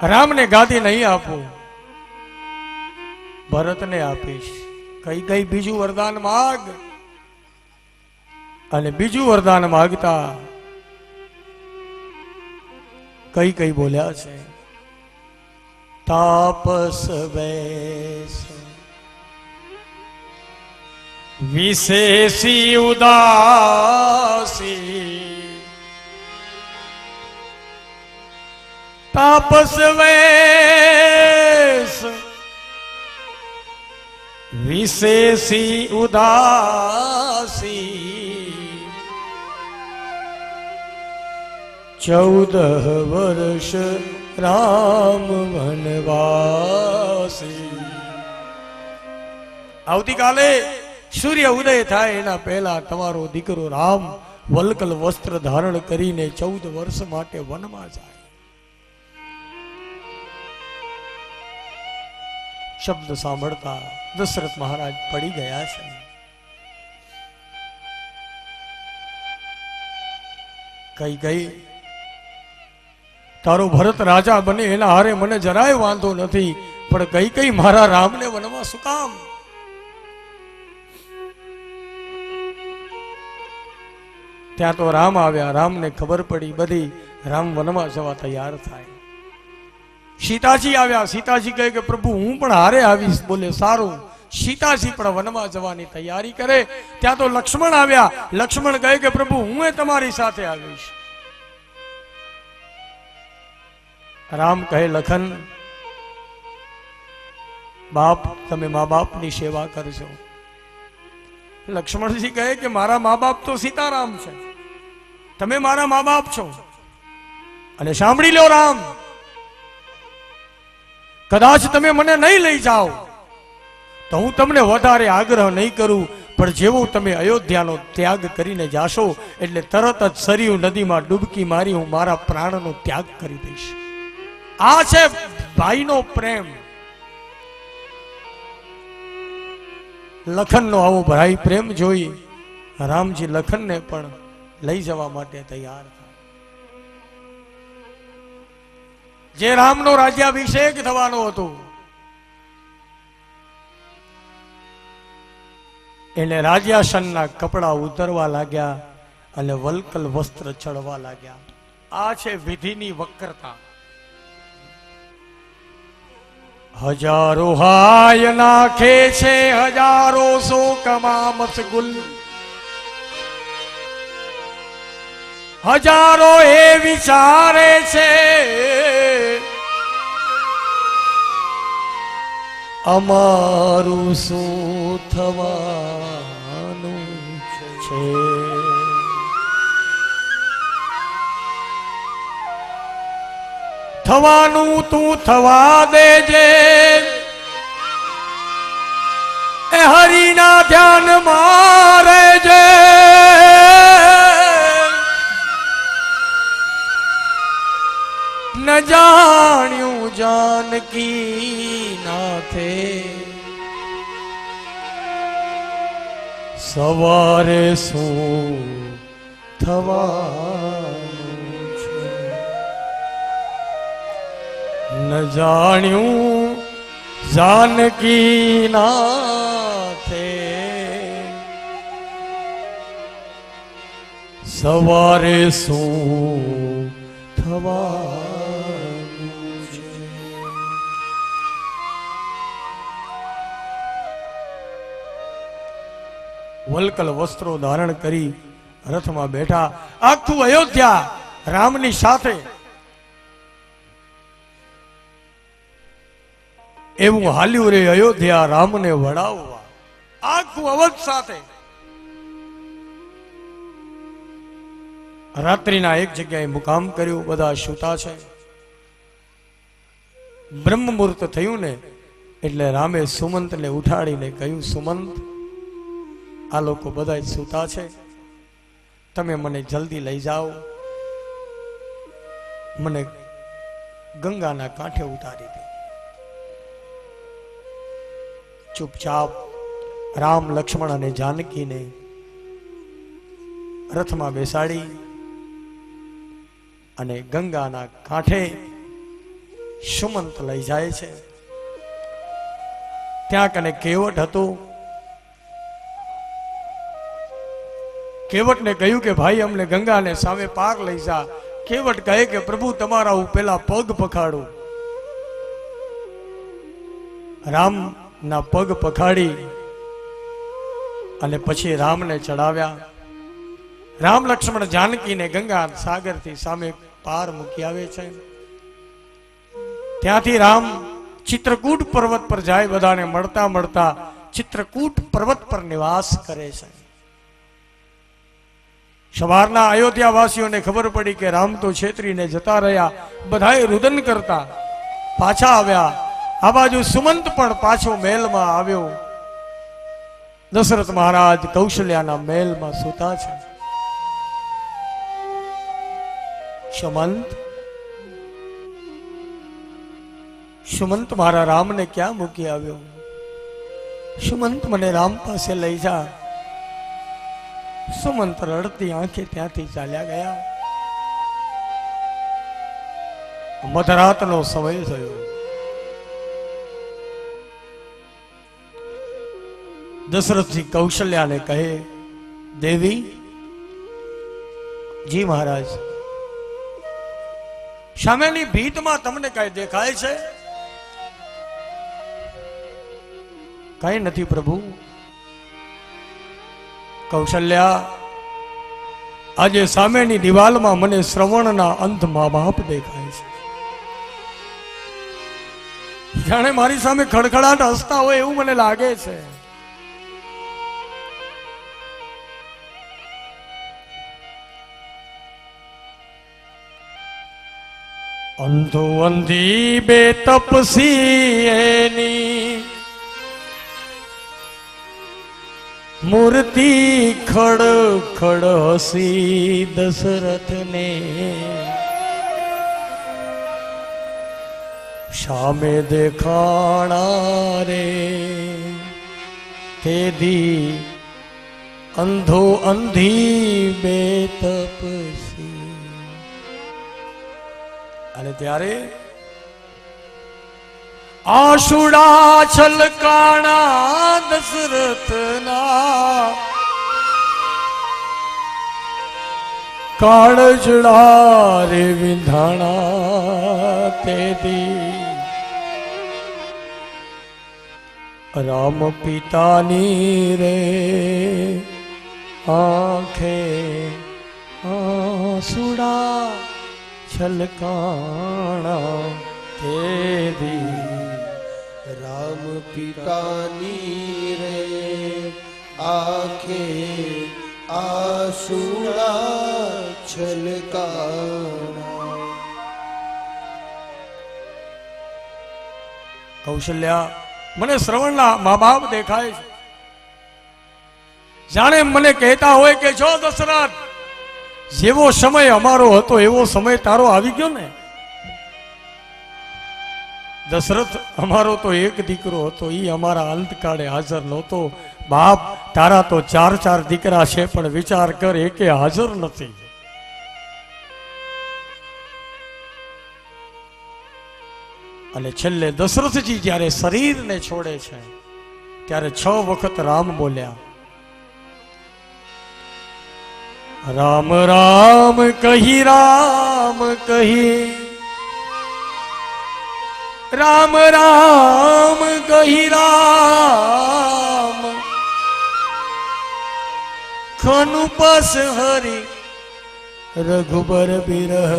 રામને ગાદી નહીં આપું, ભરતને આપીશ. કઈ કઈ બીજું વરદાન માગ. અને બીજું વરદાન માગતા કઈ કઈ બોલ્યા છે, તાપસ વેશ વિશેષી ઉદાસી, તાપસ વેશ વિશેષી ઉદાસી, 14 વર્ષ રામ વનવાસી. આવતીકાલે સૂર્ય ઉદય થાય એના પહેલા તમારો દીકરો રામ વલ્કલ વસ્ત્ર ધારણ કરીને 14 વર્ષ માટે વનમાં જાય. શબ્દ સાંભળતા દશરથ મહારાજ પડી ગયા છે. કઈ ગઈ તારો ભરત રાજા બને એના હારે મને જરાય વાંધો નથી, પણ કઈ કઈ મારા રામને વનમાં શું કામ? ત્યાં તો રામ આવ્યા. રામને ખબર પડી બધી. રામ વનમાં જવા તૈયાર થાય. સીતાજી આવ્યા. સીતાજી કહે કે પ્રભુ હું પણ હારે આવીશ. બોલે સારું. સીતાજી પણ વનમાં જવાની તૈયારી કરે. ત્યાં તો લક્ષ્મણ આવ્યા. લક્ષ્મણ કહે કે પ્રભુ હું તમારી સાથે આવીશ. રામ કહે લખન બાપ તમે મા બાપની સેવા કરજો. લક્ષ્મણજી કહે કે મારા મા બાપ તો સીતારામ છે, તમે મારા મા બાપ છો. અને સાંભળી લો રામ, કદાચ તમે મને નહીં લઈ જાઓ તો હું તમને વધારે આગ્રહ નહીં કરું, પણ જેવો તમે અયોધ્યાનો ત્યાગ કરીને જાશો એટલે તરત જ સરયુ નદીમાં ડૂબકી મારી હું મારા પ્રાણનો ત્યાગ કરી દઈશ. આ છે ભાઈનો પ્રેમ. લખનનો આવો ભાઈ પ્રેમ જોઈ રામજી લખનને પણ લઈ જવા માટે તૈયાર થાય. જે રામનો રાજ્યાભિષેક થવાનો હતો એને રાજ્યાસનના કપડા ઉતરવા લાગ્યા અને વલ્કલ વસ્ત્ર ચડવા લાગ્યા. આ છે વિધિની વક્રતા. હજારો હાય નાખે છે, હજારો શોકમાં મશગુલ, હજારો એ વિચારે છે અમારું શું થવાનું છે. થવાનું તું થવા દેજે, એ હરિના ધ્યાન મારે જે. ન જાણ્યું જાનકી નાથે સવારે શું થવાનું છે. ન જાણ્યું જાનકી નાથે સવારે શું થવાનું છે. વલ્કલ વસ્ત્રો ધારણ કરી રથમાં બેઠા. આખું અયોધ્યા રામની સાથે એવું હાલ્યું રે અયોધ્યા રામને વડાવવા. આખું અવધ સાથે રાત્રિના એક જગ્યાએ મુકામ કર્યું. બધા સૂતા છે. બ્રહ્મ મુહૂર્ત થયું ને એટલે રામે સુમંતને ઉઠાડીને કહ્યું, સુમંત આ લોકો બધા સૂતા છે, તમે મને જલ્દી લઈ જાઓ, મને ગંગાના કાંઠે ઉતારી દે. ચૂપચાપ રામ લક્ષ્મણ અને જાનકીને રથમાં બેસાડી અને ગંગાના કાંઠે સુમંત લઈ જાય છે. ત્યાં કને કેવટ હતું. કેવટને કહ્યું કે ભાઈ અમને ગંગાને સામે પાર લઈ જા. કેવટ કહે કે પ્રભુ તમારા હું પેલા પગ પખાડું. રામ ના પગ પખાડી અને પછી રામને ચડાવ્યા. રામ લક્ષ્મણ જાનકીને ગંગા સાગરથી સામે પાર મૂકી આવે છે. ત્યાંથી રામ ચિત્રકૂટ પર્વત પર જાય. બધાને મળતા મળતા ચિત્રકૂટ પર્વત પર નિવાસ કરે છે. સવારના અયોધ્યા વાસીઓને ખબર પડી કે રામ તો છેતરીને જતા રહ્યા. બધાએ રુદન કરતા પાછા આવ્યા. આ બાજુ સુમંત પણ પાછો મહેલમાં આવ્યો. દશરથ મહારાજ કૌશલ્યાના મહેલમાં સૂતા છે. સુમંત મારા રામને ક્યાં મૂકી આવ્યો? સુમંત મને રામ પાસે લઈ જા. સુમંત રડતી આંખે ત્યાંથી ચાલ્યા ગયા. મધરાતનો સમય થયો. દશરથજી કૌશલ્યાને કહે, દેવી. જી મહારાજ. સામેની ભીતમાં તમને કઈ દેખાય છે? કઈ નથી પ્રભુ. કૌશલ્યા, આજે સામેની દિવાલમાં મને શ્રવણના અંત મા બાપ દેખાય છે. જાણે મારી સામે ખડખડાટ હસતા હોય એવું મને લાગે છે. અંધો અંધી બે તપસી એની મૂર્તિ ખડ ખડ હસી દશરથને સામે દેખાણા રે તેદી અંધો અંધી બે તપસી. અને ત્યારે આશુડા છલકાણા દશરથના કાળજડા રે વિંધાણા તેદી રામ પિતાની રે આંખે આશુડા છલકાણા તેદી રામ પિતાની રે આંખે આંસુડા છલકાણા. કૌશલ્યા, મને શ્રવણના મા બાપ દેખાય છે. જાણે મને કહેતા હોય કે જો દશરથ, જેવો સમય અમારો હતો એવો સમય તારો આવી ગયો ને. દશરથ, અમારો તો એક દીકરો હતો, ઈ અમારા અંતકાળે હાજર નહોતો. બાપ, તારા તો 4 દીકરા છે, પણ વિચાર કર, એકે હાજર નથી. અને છેલ્લે દશરથજી જ્યારે શરીરને છોડે છે ત્યારે 6 વખત રામ બોલ્યા. રામ રામ કહી, રામ કહી, રામ રામ કહી, રામ ખનુ પસ હરી રઘુબર બિરહ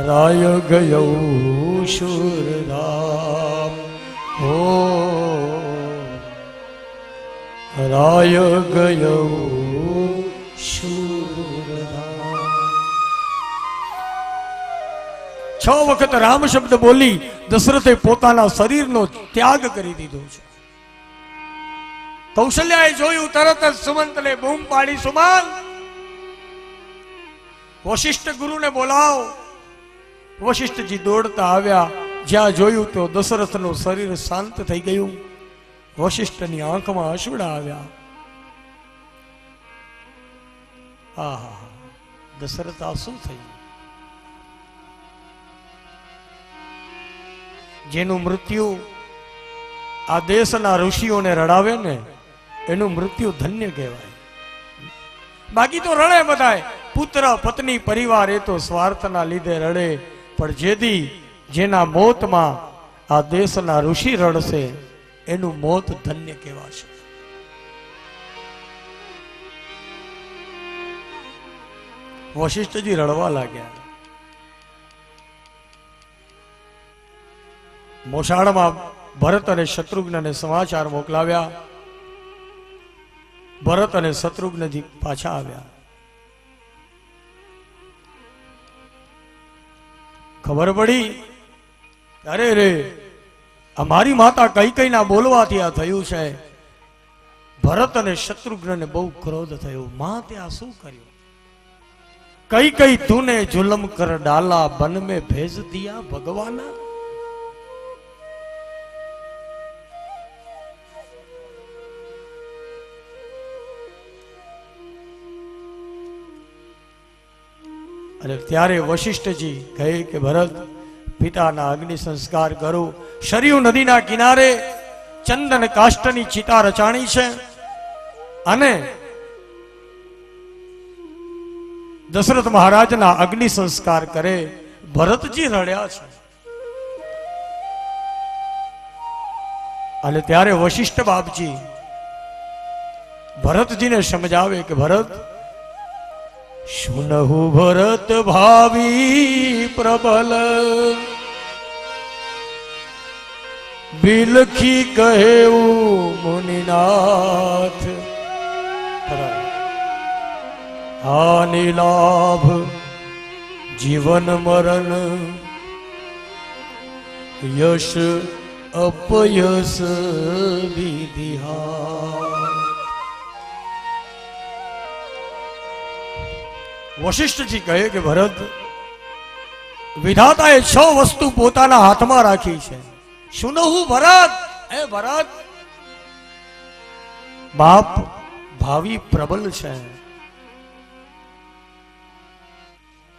રાય ગયો શુર રામ. હો રાય ગયો શુર રામ. 6 વખત રામ શબ્દ બોલી દશરથે પોતાના શરીરનો ત્યાગ કરી દીધો છે. કૌશલ્યાએ જોયું, તરત જ સુમંતને બૂમ પાડી, સુમંત, વશિષ્ઠ ગુરુને બોલાવો. વશિષ્ઠજી દોડતા આવ્યા. જ્યાં જોયું તો દશરથનું શરીર શાંત થઈ ગયું. વશિષ્ઠની આંખમાં આંસુડા આવ્યા. આહા, દશરથ આ શું થયું? જેનું મૃત્યુ આ દેશના ઋષિઓને રડાવે ને એનું મૃત્યુ ધન્ય કહેવાય. બાકી તો રડે બધાય, પુત્ર પત્ની પરિવાર એ તો સ્વાર્થના લીધે રડે, પણ જેદી જેના મોતમાં આ દેશના ઋષિ રડશે એનું મોત ધન્ય કહેવાશે. વશિષ્ઠજી રડવા લાગ્યા. મોસાળમાં ભરત અને શત્રુઘ્નને સમાચાર મોકલાવ્યા. ભરત અને શત્રુઘ્નજી પાછા આવ્યા. ખબર પડી, અરે રે અમારી માતા કઈ કઈ ના બોલવાથી આ થયું છે. ભરત અને શત્રુઘ્નને બહુ ક્રોધ થયો. માં ત્યાં શું કર્યું? કઈ કઈ તૂને જુલમ કર ડાલા, બન में भेज दिया भगवाना. અને ત્યારે વશિષ્ઠજી કહે કે ભરત, પિતાના અગ્નિ સંસ્કાર કરો. સરયુ નદીના કિનારે ચંદન કાષ્ટની ચિતા રચાણી છે અને દશરથ મહારાજના અગ્નિ સંસ્કાર કરે. ભરતજી રડ્યા છે. અને ત્યારે વશિષ્ઠ બાપજી ભરતજીને સમજાવે કે ભરત, સુનહુ ભરત ભાવી પ્રબલ, બિલખી કહેવું મુનિનાથ. હાનિ લાભ જીવન મરણ, યશ અપયશ વિધિહા. વશિષ્ઠજી કહે કે ભરત, વિધાતાએ 6 વસ્તુ પોતાના હાથમાં રાખી છે. સુનહુ ભરત, એ ભરત બાપ ભાવિ પ્રબલ છે.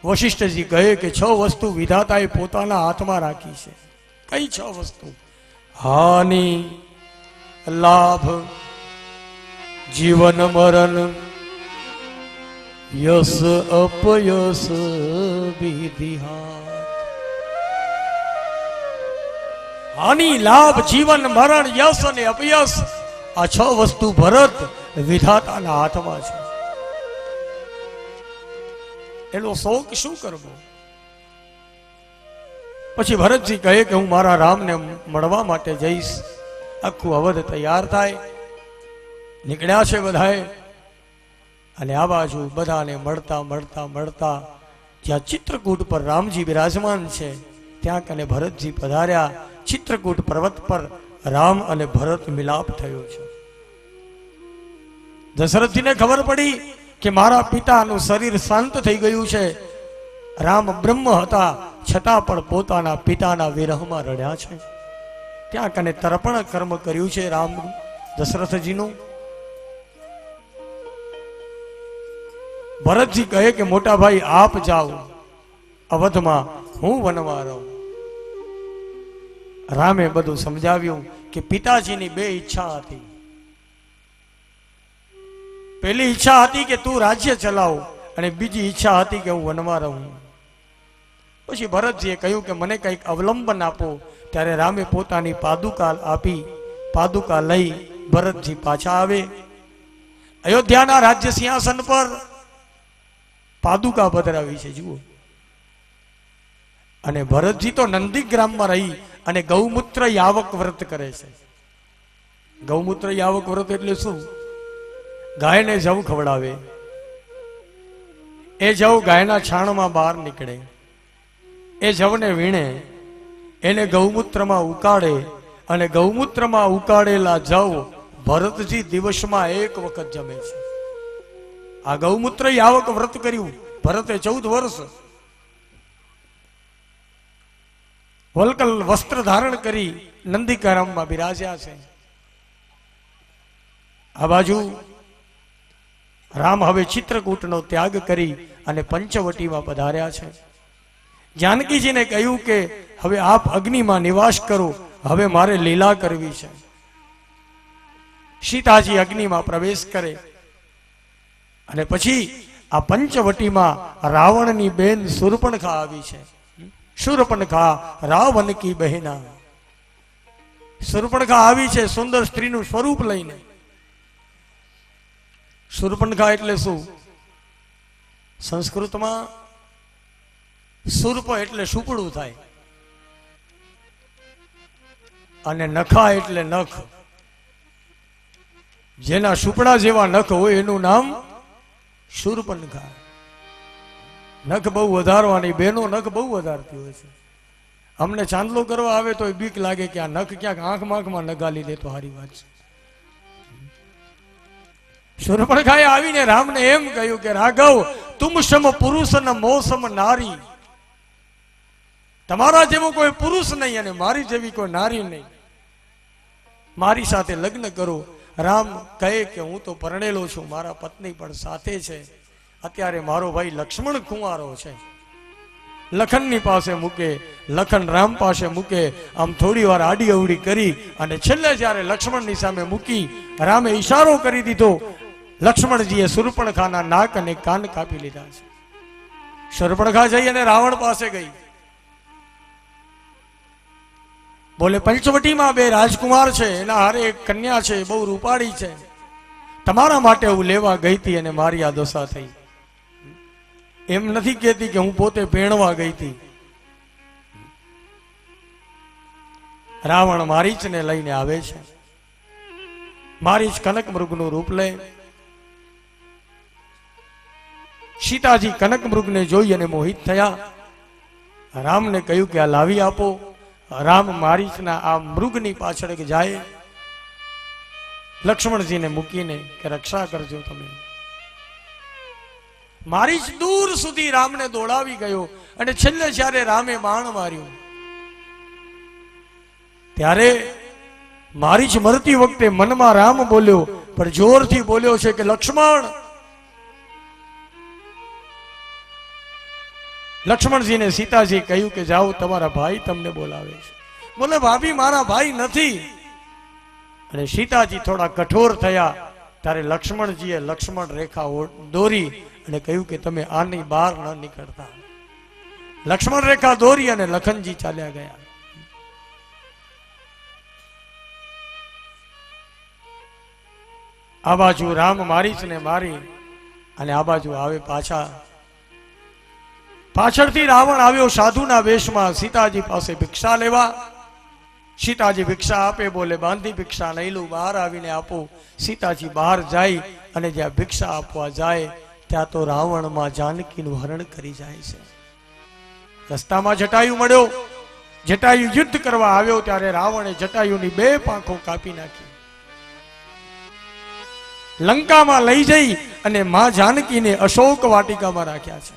વશિષ્ઠજી કહે કે 6 વસ્તુ વિધાતાએ પોતાના હાથમાં રાખી છે. કઈ 6 વસ્તુ? હાનિ લાભ જીવન મરણ, યશ અપયશ વિધિહા. હાનિ લાભ જીવન મરણ યશ અને અપયશ, આ 6 વસ્તુ ભરત વિધાતાના હાથમાં છે. એનો શોક શું કરવો? પછી ભરતજી કહે કે હું મારા રામને મળવા માટે જઈશ. આખું અવધ તૈયાર થાય. નીકળ્યા છે બધાએ. અને આ બાજુ બધાને મળતા મળતા મળતા જ્યાં ચિત્રકૂટ પર રામજી બિરાજમાન છે ત્યાં કને ભરતજી પધાર્યા. ચિત્રકૂટ પર્વત પર રામ અને ભરત મિલાપ થયો છે. દશરથજીને ખબર પડી કે મારા પિતાનું શરીર શાંત થઈ ગયું છે. રામ બ્રહ્મ હતા છતાં પણ પોતાના પિતાના વિરહમાં રડ્યા છે. ત્યાં કને તર્પણ કર્મ કર્યું છે રામ દશરથજીનું. ભરતજી કહે કે મોટા ભાઈ આપ જાઓ અવધમાં, હું વનમાં રહું. રામે બધું સમજાવ્યું કે પિતાજીની 2 ઈચ્છા હતી. પહેલી ઈચ્છા હતી કે તું રાજ્ય ચલાવ અને બીજી ઈચ્છા હતી કે હું વનમાં રહું. પછી ભરતજીએ કહ્યું કે મને કંઈક અવલંબન આપો. ત્યારે રામે પોતાની પાદુકા આપી. પાદુકા લઈ ભરતજી પાછા આવે. અયોધ્યાના રાજ્ય સિંહાસન પર પાદુકા પધરાવી છે જુઓ. અને ભરતજી તો નંદીગ્રામમાં રહી અને ગૌમૂત્ર યાવક વ્રત કરે છે. ગૌમૂત્ર યાવક વ્રત એટલે શું? ગાયને જવ ખવડાવે. એ જવ ગાયના છાણમાં બહાર નીકળે. એ જવને વીણે, એને ગૌમૂત્રમાં ઉકાળે અને ગૌમૂત્રમાં ઉકાળેલા જવ ભરતજી દિવસમાં 1 વખત જમે છે. આ ગૌમૂત્ર યાવક વ્રત કર્યું ભરતે 14 વર્ષ. વલકલ વસ્ત્ર ધારણ કરી નંદીકારામમાં બિરાજ્યા છે. આ બાજુ રામ હવે ચિત્રકૂટનો ત્યાગ કરી અને પંચવટીમાં પધાર્યા છે. જાનકીજીને કહ્યું કે હવે આપ અગ્નિમાં નિવાસ કરો, હવે મારે લીલા કરવી છે. સીતાજી અગ્નિમાં પ્રવેશ કરે અને પછી આ પંચવટીમાં રાવણની બેન શૂર્પણખા આવી છે. શૂર્પણખા રાવણ કી બહેના. શૂર્પણખા આવી છે સુંદર સ્ત્રીનું સ્વરૂપ લઈને. શૂર્પણખા એટલે શું? સંસ્કૃતમાં શૂર્પ એટલે સુપડું થાય અને નખા એટલે નખ. જેના સુપડા જેવા નખ હોય એનું નામ શૂર્પણખા. નખ બહુ વધારવાની, બેનો નખ બહુ વધારતી હોય છે. અમને ચાંદલો કરવા આવે તો બીક લાગે કે આ નખ ક્યાંક આંખમાં નગાલી દે તો સારી વાત છે. શૂર્પણખાએ આવીને રામને એમ કહ્યું કે રાઘવ, તુમ સમ પુરુષ ન મોસમ નારી. તમારા જેવો કોઈ પુરુષ નહીં અને મારી જેવી કોઈ નારી નહીં. મારી સાથે લગ્ન કરો. રામ કહે કે હું તો પરણેલો છું, મારા પત્ની પણ સાથે છે. અત્યારે મારો ભાઈ લક્ષ્મણ કુંવારો છે. લખનની પાસે મૂકે, લખન રામ પાસે મૂકે. આમ થોડી વાર આડી અવડી કરી અને છેલ્લે જ્યારે લક્ષ્મણની સામે મૂકી, રામે ઈશારો કરી દીધો. લક્ષ્મણજીએ શૂર્પણખાના નાક અને કાન કાપી લીધા છે. શૂર્પણખા જઈ અને રાવણ પાસે ગઈ. બોલે પંચવટીમાં બે રાજકુમાર છે, એના હારે એક કન્યા છે, બહુ રૂપાળી છે. તમારા માટે હું લેવા ગઈ હતી અને મારી આ દશા થઈ. એમ નથી કહેતી કે હું પોતે પહેણવા ગઈ હતી. રાવણ મારીચને લઈને આવે છે. મારીચ કનક મૃગનું રૂપ લે. સીતાજી કનક મૃગને જોઈ અને મોહિત થયા. રામને કહ્યું કે આ લાવી આપો. રામ મારીચના આ મૃગની પાછળ જાય. લક્ષ્મણજીને મૂકીને કે રક્ષા કરજો તમે. મારીચ દૂર સુધી રામને દોડાવી ગયો અને છેલ્લે જ્યારે રામે બાણ માર્યું ત્યારે મારીચ મરતી વખતે મનમાં રામ બોલ્યો, પણ જોરથી બોલ્યો છે કે લક્ષ્મણ. લક્ષ્મણજીને સીતાજી કહ્યું કે જાઓ, તમારા ભાઈ તમને બોલાવે છે. બોલે ભાભી મારા ભાઈ નથી. અને સીતાજી થોડા કઠોર થયા ત્યારે લક્ષ્મણજીએ લક્ષ્મણ રેખા દોરી અને કહ્યું કે તમે આની બહાર ન નીકળતા. લક્ષ્મણ રેખા દોરી અને લખનજી ચાલ્યા ગયા. આ બાજુ રામ મારીચને મારી અને આ બાજુ આવે પાછા. પાછળથી રાવણ આવ્યો સાધુના વેશમાં સીતાજી પાસે ભિક્ષા લેવા. સીતાજી ભિક્ષા આપે. બોલે બાંધી ભિક્ષા નહીં લઉં, બહાર આવીને આપો. સીતાજી બહાર જાય અને જ્યાં ભિક્ષા આપવા જાય ત્યાં તો રાવણમાં જાનકીનું હરણ કરી જાય છે. રસ્તામાં જટાયુ મળ્યો. જટાયુ યુદ્ધ કરવા આવ્યો ત્યારે રાવણે જટાયુની બે પાંખો કાપી નાખી. લંકામાં લઈ જઈ અને માં જાનકીને અશોક વાટિકામાં રાખ્યા છે.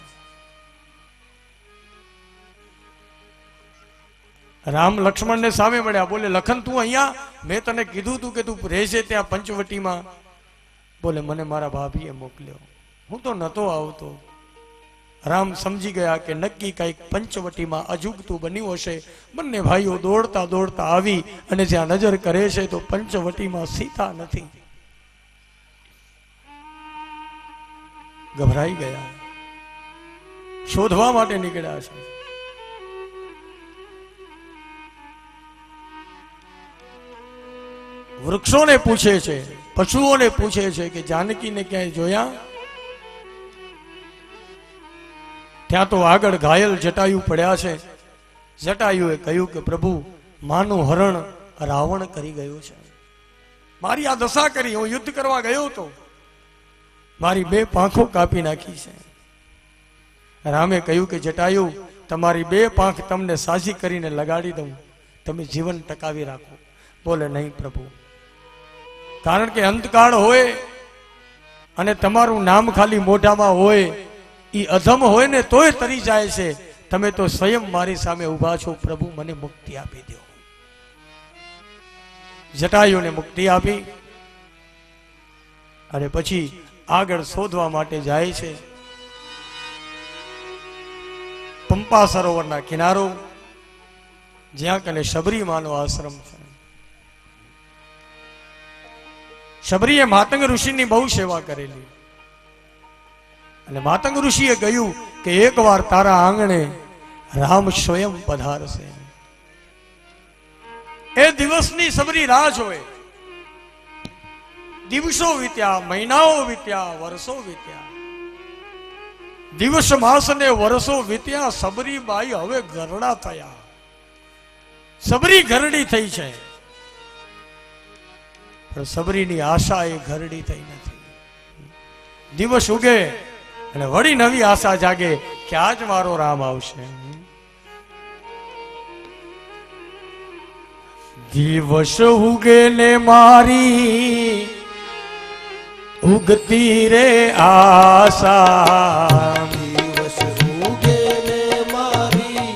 રામ લક્ષ્મણને સામે મળ્યા. બોલે લખન તું અહીંયા? મેં તને કીધું તું કે તું રહેજે ત્યાં પંચવટીમાં. બોલે મને મારા ભાભીએ મોકલ્યો, હું તો નતો આવતો. રામ સમજી ગયા કે નક્કી કઈક પંચવટીમાં અજુગતું બન્યું હશે. બંને ભાઈઓ દોડતા દોડતા આવી અને જ્યાં નજર કરે છે તો પંચવટીમાં સીતા નથી. ગભરાઈ ગયા, શોધવા માટે નીકળ્યા છે. વૃક્ષોને પૂછે છે, પશુઓને પૂછે છે કે જાનકીને ક્યાંય જોયા? ત્યાં તો આગળ ઘાયલ જટાયુ પડ્યા છે. જટાયુએ કહ્યું કે પ્રભુ, માનું હરણ રાવણ કરી ગયો છે. મારી આ દશા કરી. હું યુદ્ધ કરવા ગયો હતો, મારી બે પાંખો કાપી નાખી છે. રામે કહ્યું કે જટાયુ, તમારી બે પાંખ તમને સાજી કરીને લગાડી દઉં, તમે જીવન ટકાવી રાખો. બોલે નહીં પ્રભુ, કારણ કે અંતકાળ હોય અને તમારું નામ ખાલી મોઢામાં હોય, ઈ અધમ હોય ને તોય તરી જાય છે. તમે તો સ્વયં મારી સામે ઉભા છો. પ્રભુ મને મુક્તિ આપી દો. જટાયુને મુક્તિ આપી અને પછી આગળ શોધવા માટે જાય છે. પંપા સરોવરના કિનારો, જ્યાં કને શબરી માનો આશ્રમ છે. શબરીએ માતંગ ઋષિની બહુ સેવા કરેલી અને માતંગ ઋષિએ કહ્યું કે એકવાર તારા આંગણે રામ સ્વયં પધારશે. એ દિવસની શબરી રાહ જોવે. દિવસો વીત્યા, મહિનાઓ વીત્યા, વર્ષો વીત્યા. દિવસ માસ ને વર્ષો વીત્યા. શબરીબાઈ હવે ઘરડા થયા. શબરી ઘરડી થઈ છે, પણ શબરીની આશા એ ઘરડી થઈ નથી. દિવસ ઉગે અને વળી નવી આશા જાગે કે આજ મારો રામ આવશે. દિવસ ઉગે ને મારી ઉગતી રે આશા, દિવસ ઉગે ને મારી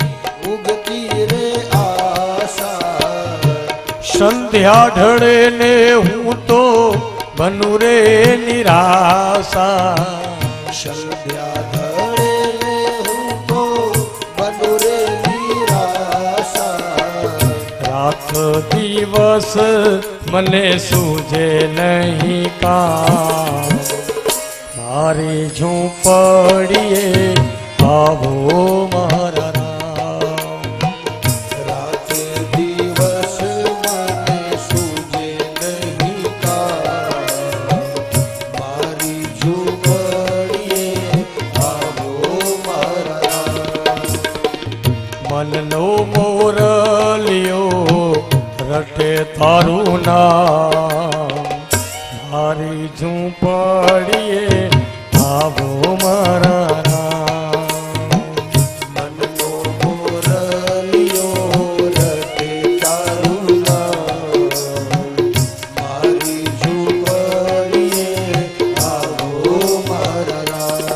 ઉગતી રે આશા, સંધ્યા ઢળે ને હું તો બનું રે નિરાશા. સંધ્યા ઢળે ને હું તો બનું રે નિરાશા, રાત દિવસ મને સૂજે નહીં કામ, મારી ઝૂંપડીએ આવો મારા રામ. રાત દિવસ મને સૂજે નહીં કામ, મારી ઝૂંપડીએ આવો મારા રામ. મનનો મોરલિયો રટે તારું નામ, મારી ઝૂંપડીએ આવો મારા રામ. મનનો મોરલિયો રટે તારું નામ, મારી ઝૂંપડીએ આવો મારા રામ.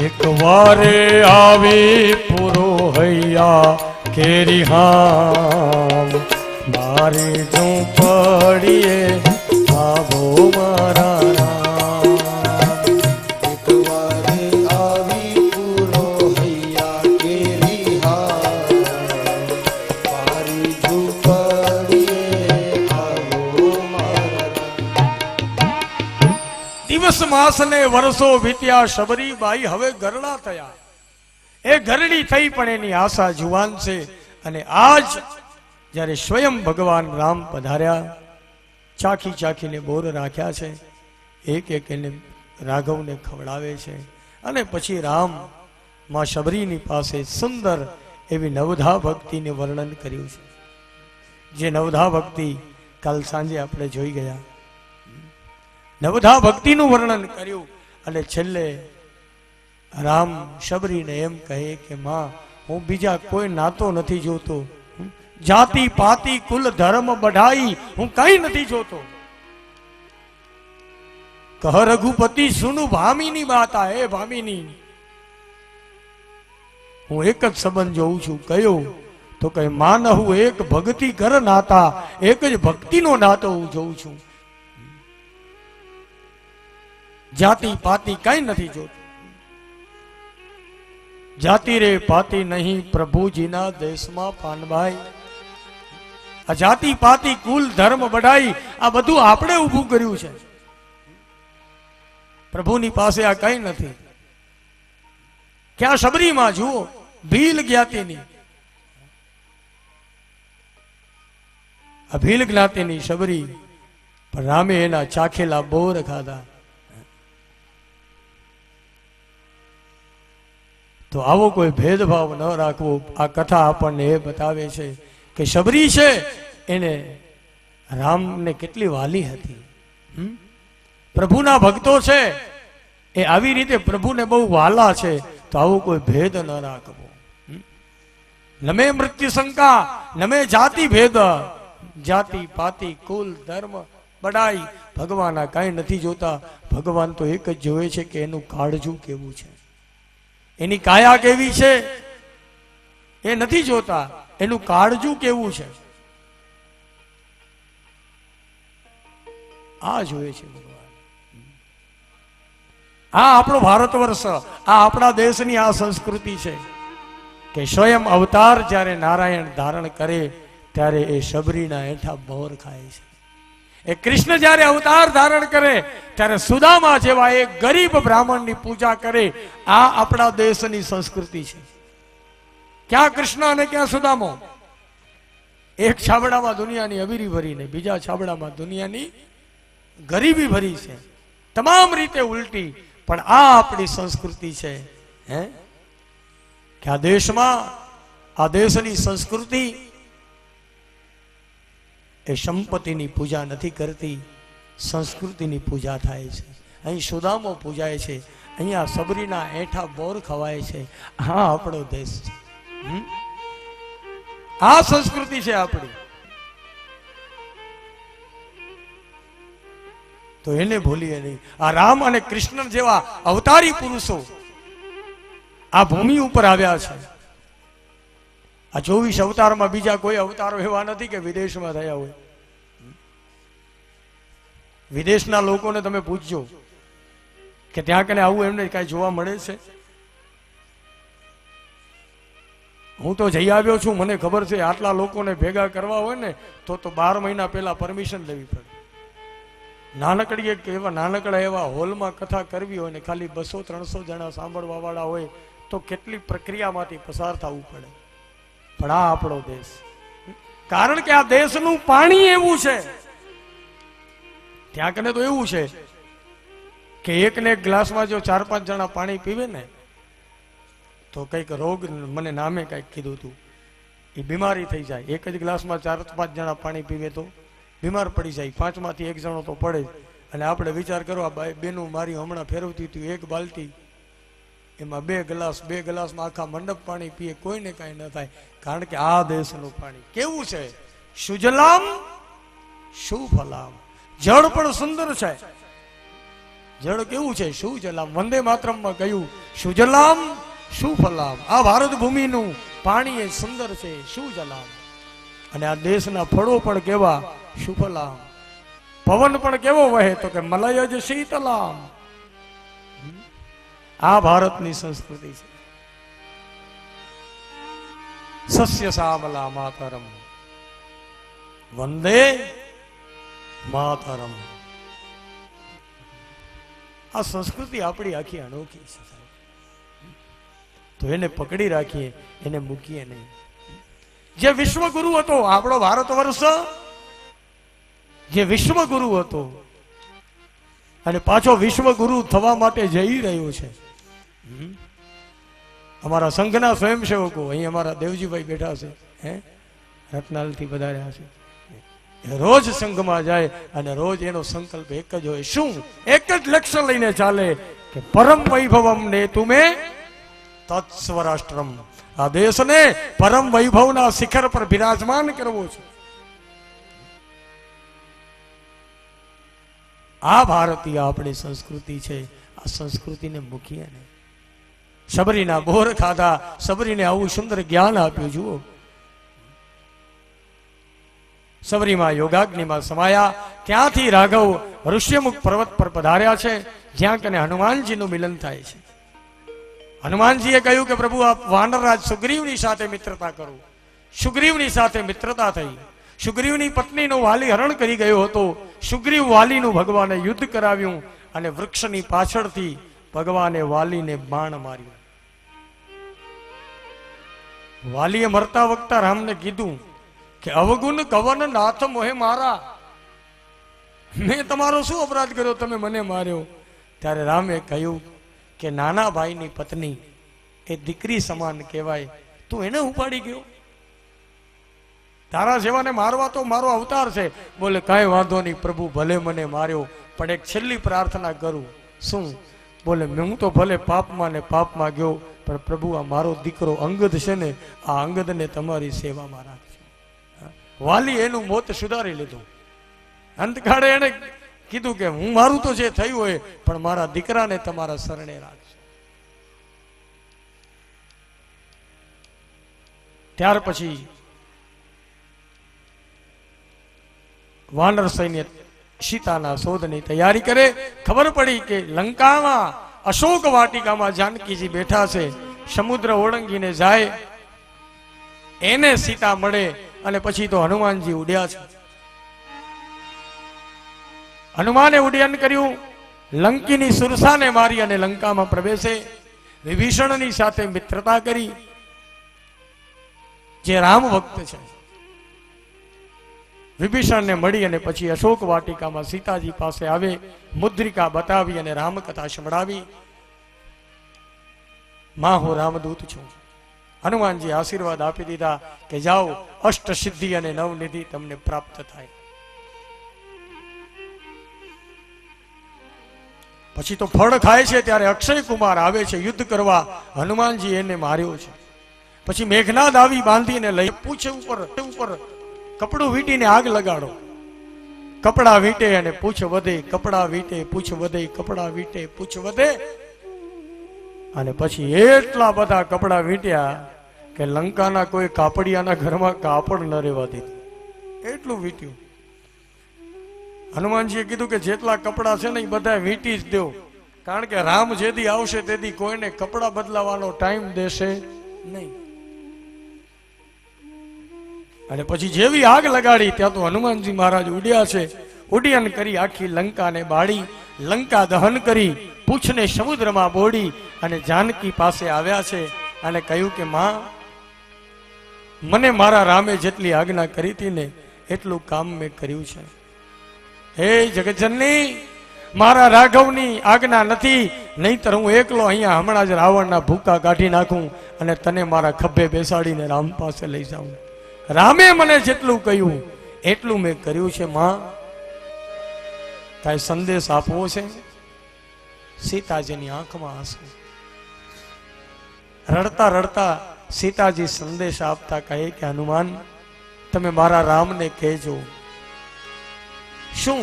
એક વારે આવી પૂરો હૈયા કેરી હામ, મારી ઝૂંપડીએ આવો મારા રામ. એક વારે આવી પૂરો હૈયા કેરી હામ, મારી ઝૂંપડીએ આવો મારા રામ. દિવસ માસ ને વર્ષો વીત્યા. શબરીબાઈ હવે ઘરડા થયા. એ ઘરડી થઈ પણ એની આશા જુવાન છે. અને આજ જ્યારે સ્વયં ભગવાન રામ પધાર્યા, ચાખી ચાખીને બોર રાખ્યા છે, એક એક એને રાઘવને ખવડાવે છે. અને પછી રામ માં શબરીની પાસે સુંદર એવી નવધા ભક્તિને વર્ણન કર્યું છે. જે નવધા ભક્તિ કાલ સાંજે આપણે જોઈ ગયા. નવધા ભક્તિનું વર્ણન કર્યું અને છેલ્લે રામ શબરીને એમ કહે કે માં, હું બીજા કોઈ નાતો નથી જોતો, જાતિ પાતિ કુલ ધર્મ બઢાઈ હું કઈ નથી જોતો. કહ રઘુપતિ સુનું ભામીની બાતા. હે ભામીની, હું એક જ સંબંધ જોઉં છું. કયો? તો કઈ માનહુ એક ભક્તિ કર નાતા. એક જ ભક્તિનો નાતો હું જોઉં છું. જાતિ પાતિ કઈ નથી જોતો. જાતિ રે પાતિ નહીં પ્રભુજીના દેશમાં પાનભાઈ. આ જાતિ પાતિ કુલ ધર્મ બઢાઈ આ બધું આપણે ઊભું કર્યું છે. પ્રભુની પાસે આ કઈ નથી. ક્યાં શબરીમાં જુઓ, ભીલ જ્ઞાતિની, આ ભીલ જ્ઞાતિની શબરી, પણ રામે એના ચાખેલા બોર ખાધા. તો આવો કોઈ ભેદભાવ ન રાખવો. આ કથા આપણને એ બતાવે છે કે શબરી છે એને રામને કેટલી વાલી હતી. પ્રભુના ભક્તો છે એ આવી રીતે પ્રભુને બહુ વાલા છે. તો આવો કોઈ ભેદ ન રાખવો. નમે મૃત્યુ શંકા નમે જાતિ ભેદ. જાતિ પાતિ કુલ ધર્મ બડાઈ ભગવાન આ કાંઈ નથી જોતા. ભગવાન તો એક જ જોવે છે કે એનું કાળજું કેવું છે, એની કાયા કેવી છે એ નથી જોતા. એનું કાળજું કેવું છે આ જોવે છે ભગવાન. આ આપણો ભારત વર્ષ, આ આપણા દેશની આ સંસ્કૃતિ છે કે સ્વયં અવતાર જ્યારે નારાયણ ધારણ કરે ત્યારે એ શબરીના હેઠા બોર ખાય છે. એ કૃષ્ણ જ્યારે અવતાર ધારણ કરે ત્યારે સુદામા જેવા એક ગરીબ બ્રાહ્મણની પૂજા કરે. આ આપણા દેશની સંસ્કૃતિ છે. ક્યાં કૃષ્ણ અને ક્યાં સુદામો? એક છાબડામાં દુનિયાની અમીરી ભરી ને બીજા છાબડામાં દુનિયાની ગરીબી ભરી છે. તમામ રીતે ઉલટી. પણ આ આપણી સંસ્કૃતિ છે કે આ દેશમાં, આ દેશની સંસ્કૃતિ એ સંપત્તિની પૂજા નથી કરતી, સંસ્કૃતિની પૂજા થાય છે. અહીં સુદામો પૂજાય છે, અહીંયા સબરીના એઠા બોર ખવાય છે. હા આપણો દેશ છે. આ સંસ્કૃતિ છે આપણી. તો એને ભૂલીએ નહીં. આ રામ અને કૃષ્ણ જેવા અવતારી પુરુષો આ ભૂમિ ઉપર આવ્યા છે. આ 24 અવતારમાં બીજા કોઈ અવતારો એવા નથી કે વિદેશમાં થયા હોય. વિદેશના લોકોને તમે પૂછજો કે ત્યાં કને આવું એમને કઈ જોવા મળે છે? હું તો જઈ આવ્યો છું, મને ખબર છે. આટલા લોકોને ભેગા કરવા હોય ને તો 12 મહિના પહેલા પરમિશન લેવી પડે. નાનકડા એવા હોલમાં કથા કરવી હોય ને ખાલી 200-300 જણા સાંભળવા વાળા હોય તો કેટલી પ્રક્રિયામાંથી પસાર થવું પડે. પણ આ આપણો દેશ, કારણ કે આ દેશનું પાણી એવું છે. ત્યાં કને તો એવું છે કે એકને એક ગ્લાસમાં જો 4-5 જણા પાણી પીવે ને તો કઈક રોગ, મને નામે કઈક કીધું હતું, એ બીમારી થઈ જાય. એક જ ગ્લાસમાં 4-5 જણા પાણી પીવે તો બીમાર પડી જાય. 5માંથી 1 જણો તો પડે જ. અને આપણે વિચાર કરો, આ બેનું મારી હમણાં ફેરવતી હતી, એક બાલટી એમાં 2 ગ્લાસમાં આખા મંડપ પાણી પીએ, કોઈને કાંઈ ન થાય. કારણ કે આ દેશનું પાણી કેવું છે? સુજલામ સુફલામ. જળ પણ સુંદર છે. જળ કેવું છે? સુજલામ. વંદે માતરમમાં કહ્યું સુજલામ સુફલામ. આ ભારત ભૂમિનું પાણી એ સુંદર છે, સુજલામ. અને આ દેશના ફળો પણ કેવા? સુફલામ. પવન પણ કેવો વહે? તો કે મલય જ શીતલામ. આ ભારતની સંસ્કૃતિ છે. સસ્ય શ્યામલા માતરમ વંદે માતરમ. આ સંસ્કૃતિ આપણી આખી અનોખી છે. તો એને પકડી રાખીએ, એને મૂકીએ નહીં. જે વિશ્વગુરુ હતો આપણો ભારત વર્ષ, જે વિશ્વગુરુ હતો અને પાછો વિશ્વગુરુ થવા માટે જઈ રહ્યો છે. અમારા સંઘના સ્વયંસેવકો, અહીં અમારા દેવજીભાઈ બેઠા છે, રત્નાલથી પધાર્યા છે. રોજ સંઘમાં જાય અને રોજ એનો સંકલ્પ એક જ હોય. શું? એક જ લક્ષ્ય લઈને ચાલે કે પરમ વૈભવમ ને તુમે તત્સ્વરાષ્ટ્રમ. આ દેશને પરમ વૈભવના શિખર પર બિરાજમાન કરવો છે. આ ભારતીય આપણી સંસ્કૃતિ છે. આ સંસ્કૃતિને મૂકીએ નહીં. સબરીના બોર ખાધા, સબરીને આવું સુંદર જ્ઞાન આપ્યું. જુઓ, સબરીમાં યોગાગ્નિમાં સમાયા. ત્યાંથી રાઘવ ઋષ્યમુખ પર્વત પર પધાર્યા છે, જ્યાં કને હનુમાનજીનું મિલન થાય છે. હનુમાનજીએ કહ્યું કે પ્રભુ આપ વાનરરાજ સુગ્રીવની સાથે મિત્રતા કરો. સુગ્રીવની સાથે મિત્રતા થઈ. સુગ્રીવની પત્નીનો વાલી હરણ કરી ગયો હતો. સુગ્રીવ વાલીનું ભગવાને યુદ્ધ કરાવ્યું અને વૃક્ષની પાછળથી ભગવાને વાલીને બાણ માર્યું. વાલીએ મરતા વખતા રામને કીધું કે અવગુણ કવન નાથ મોહે મારા, મેં તમારો શું અપરાધ કર્યો, તમે મને માર્યો? ત્યારે રામે કહ્યું કે નાના ભાઈની પત્ની એ દીકરી સમાન કહેવાય, તું એને ઉપાડી ગયો. તારા જેવાને મારવા તો મારો અવતાર છે. બોલે કાંઈ વાંધો નહીં પ્રભુ, ભલે મને માર્યો, પણ એક છેલ્લી પ્રાર્થના કરું. શું? બોલે હું તો ભલે પાપમાં ને પાપમાં ગયો, પણ પ્રભુ આ મારો દીકરો અંગદ છે ને, આ અંગદને તમારી સેવામાં રાખજો. વાલી એનું મોત સુધારી લીધું. અંતકાળે એને કીધું કે હું મારું તો જે થયું હોય, પણ મારા દીકરાને તમારા શરણે રાખજો. ત્યાર પછી વાનર સૈન્ય સીતાના શોધની તૈયારી કરે. ખબર પડી કે લંકામાં અશોક વાટિકામાં જાનકીજી બેઠા છે, સમુદ્ર ઓળંગીને જાય, એને સીતા મળે અને પછી તો હનુમાનજી ઉડ્યા છે. હનુમાને ઉડ્ડયન કર્યું, લંકીની સુરસાને મારી અને લંકામાં પ્રવેશે, વિભીષણની સાથે મિત્રતા કરી. જે રામ ભક્ત છે વિભીષણને મળી અને પછી અશોક વાટિકામાં સીતાજી પાસે આવે, મુદ્રિકા બતાવી અને રામકથા સંભળાવી. માં હું રામદૂત છું. હનુમાનજી આશીર્વાદ આપી દીધા કે જાઓ, અષ્ટ સિદ્ધિ અને નવનિધિ તમને પ્રાપ્ત થાય. પછી તો ફળ ખાય છે ત્યારે અક્ષય કુમાર આવે છે યુદ્ધ કરવા. હનુમાનજી એને માર્યો છે. પછી મેઘનાદ આવી બાંધીને લઈ પૂછે ઉપર કપડું વીંટીને આગ લગાડો. કપડા વીંટે અને પૂછ વધે, કપડા વીંટે પૂછ વધે, કપડા વીંટે પૂછ વધે. અને પછી એટલા બધા કપડા વીંટ્યા કે લંકાના કોઈ કાપડિયાના ઘરમાં કાપડ ન રહેવા દીધું, એટલું વીંટ્યું. હનુમાનજીએ કીધું કે જેટલા કપડા છે ને એ બધા વીંટી જ દેવ, કારણ કે રામ જેદી આવશે તેદી કોઈને કપડા બદલાવાનો ટાઈમ દેશે નહીં. અને પછી જેવી આગ લગાડી ત્યાં તો હનુમાનજી મહારાજ ઉડ્યા છે. ઉડ્ડયન કરી આખી લંકાને બાળી, લંકા દહન કરી, પૂંછને સમુદ્રમાં બોળી અને જાનકી પાસે આવ્યા છે અને કહ્યું કે માં, મને મારા રામે જેટલી આજ્ઞા કરી હતી ને એટલું કામ મેં કર્યું છે. હે જગતજનની, મારા રાઘવની આજ્ઞા નથી, નહીતર હું એકલો અહીંયા હમણાં જ રાવણના ભૂકા કાઢી નાખું અને તને મારા ખભે બેસાડીને રામ પાસે લઈ જાઉં. રામે મને જેટલું કહ્યું એટલું મેં કર્યું છે. માં, કાંઈ સંદેશ આપવો છે? સીતાજીની આંખમાં આંસુ. રડતા રડતા સીતાજી સંદેશ આપતા કહે કે હનુમાન, તમે મારા રામને કહેજો. શું?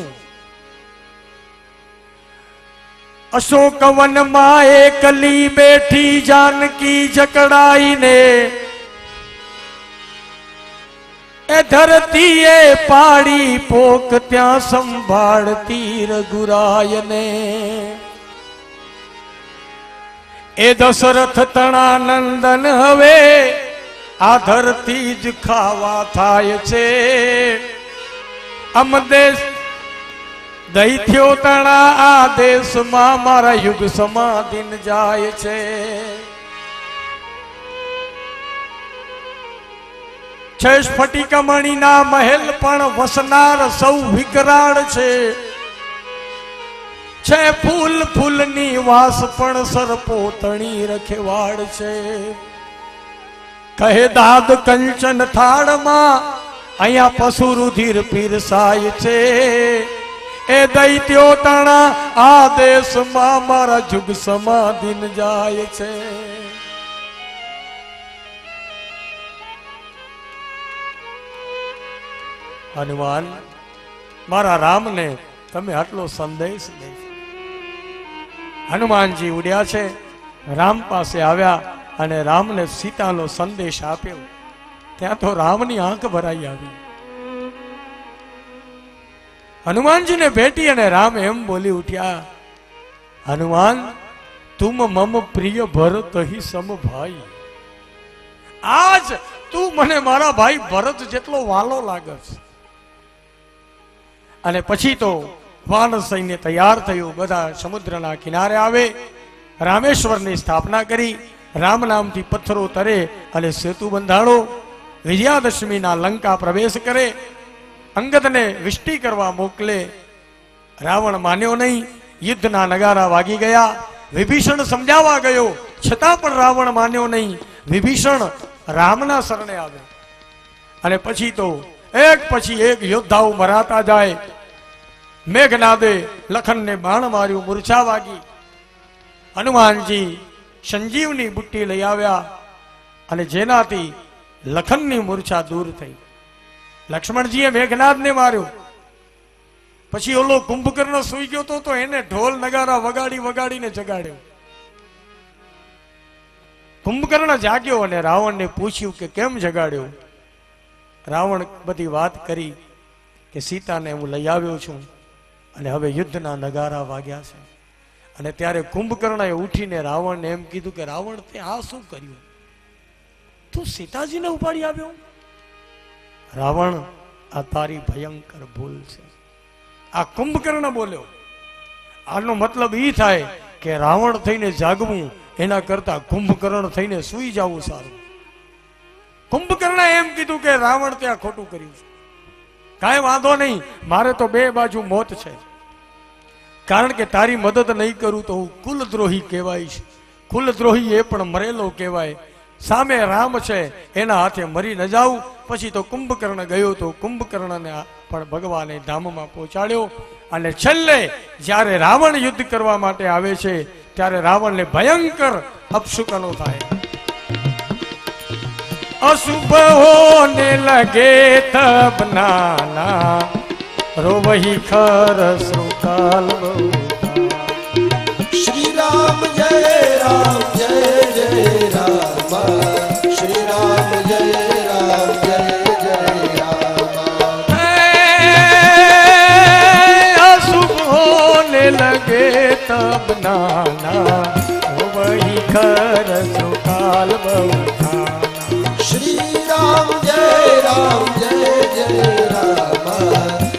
અશોક વનમાં એકલી બેઠી જાનકી જકડાઈને, એ ધરતી એ પાડી પોક ત્યાં સંભાળતી રઘુરાયને. એ દશરથ તણા નંદન હવે આ ધરતી જ ખાવા થાય છે. અમદેશ દૈત્યો તણા આ દેશમાં મારા યુગ સમાધિન જાય છે. છે સ્ફટિકમણીના મહેલ પણ વસનાર સૌ વિકરાળ છે. છે ફૂલ ફૂલની વાસ પણ સરપોતણી રખેવાડ છે. કહે દાદ કંચન થાળમાં અહીંયા પશુ રુધિર પીરસાય છે. એ દૈત્યો તણા આ દેશમાં મારા જુગ સમાધિન જાય છે. હનુમાન, મારા રામને તમે આટલો સંદેશ દે. હનુમાનજી ઉડ્યા છે, રામ પાસે આવ્યા અને રામને સીતાનો સંદેશ આપ્યો. ત્યાં તો રામની આંખ ભરાઈ આવી. હનુમાનજીને ભેટી અને રામ એમ બોલી ઉઠ્યા, હનુમાન, તુમ મમ પ્રિય ભરત હી સમ ભાઈ. આજ તું મને મારા ભાઈ ભરત જેટલો વાલો લાગસ. અને પછી તો વાનર સૈન્ય તૈયાર થયું. બધા સમુદ્રના કિનારે આવે, રામેશ્વરની સ્થાપના કરી, રામ નામથી પથ્થરો તરે અને સેતુ બંધાણો. વિજયાદશમીના લંકા પ્રવેશ કરે, અંગદને વિષ્ટિ કરવા મોકલે. રાવણ માન્યો નહીં, યુદ્ધના નગારા વાગી ગયા. વિભીષણ સમજાવવા ગયો, છતાં પણ રાવણ માન્યો નહીં. વિભીષણ રામના શરણે આવે અને પછી તો એક પછી એક યોદ્ધાઓ મરાતા જાય. મેઘનાદે લખનને બાણ માર્યું, મૂર્છા વાગી. હનુમાનજી સંજીવની બુટ્ટી લઈ આવ્યા અને જેનાથી લખનની મૂર્છા દૂર થઈ. લક્ષ્મણજીએ મેઘનાદને માર્યો. પછી ઓલો કુંભકર્ણ સૂઈ ગયો તો એને ઢોલ નગારા વગાડી વગાડીને જગાડ્યો. કુંભકર્ણ જાગ્યો અને રાવણને પૂછ્યું કે કેમ જગાડ્યો. રાવણ બધી વાત કરી કે સીતાને હું લઈ આવ્યો છું અને હવે યુદ્ધના નગારા વાગ્યા છે અને ત્યારે કુંભકર્ણએ ઉઠીને રાવણને એમ કીધું કે રાવણ તે આ શું કર્યું? તું સીતાજીને ઉપાડી આવ્યો? રાવણ, આ તારી ભયંકર ભૂલ છે. આ કુંભકર્ણ બોલ્યો. આનો મતલબ ઈ થાય કે રાવણ થઈને જાગવું એના કરતા કુંભકર્ણ થઈને સૂઈ જવું સારું. કુંભકર્ણે એમ કીધું કે રાવણ ત્યાં ખોટું કર્યું છે. કાંઈ વાંધો નહીં, મારે તો બે બાજુ મોત છે. કારણ કે તારી મદદ નહીં કરું તો હું કુલદ્રોહી કહેવાઈશ. કુલદ્રોહી એ પણ મરેલો કહેવાય. સામે રામ છે, એના હાથે મરી ન જાઉં. પછી તો કુંભકર્ણ ગયો તો કુંભકર્ણને પણ ભગવાને ધામમાં પહોંચાડ્યો. અને છેલ્લે જ્યારે રાવણ યુદ્ધ કરવા માટે આવે છે ત્યારે રાવણને ભયંકર અપશુકનો થાય. અશુભ હોને લગે તબ નાના રોવહી ખર શ્રુકાલ શ્રી રામ જય રામ જય જય રામ, શ્રી રામ જય રામ જય જય રામ. અશુભ હોને લગે તબ નાના રોવહી ખર શ્રુકાલ બહુથાના. શ્રી રામ જય રામ જય જય રામ,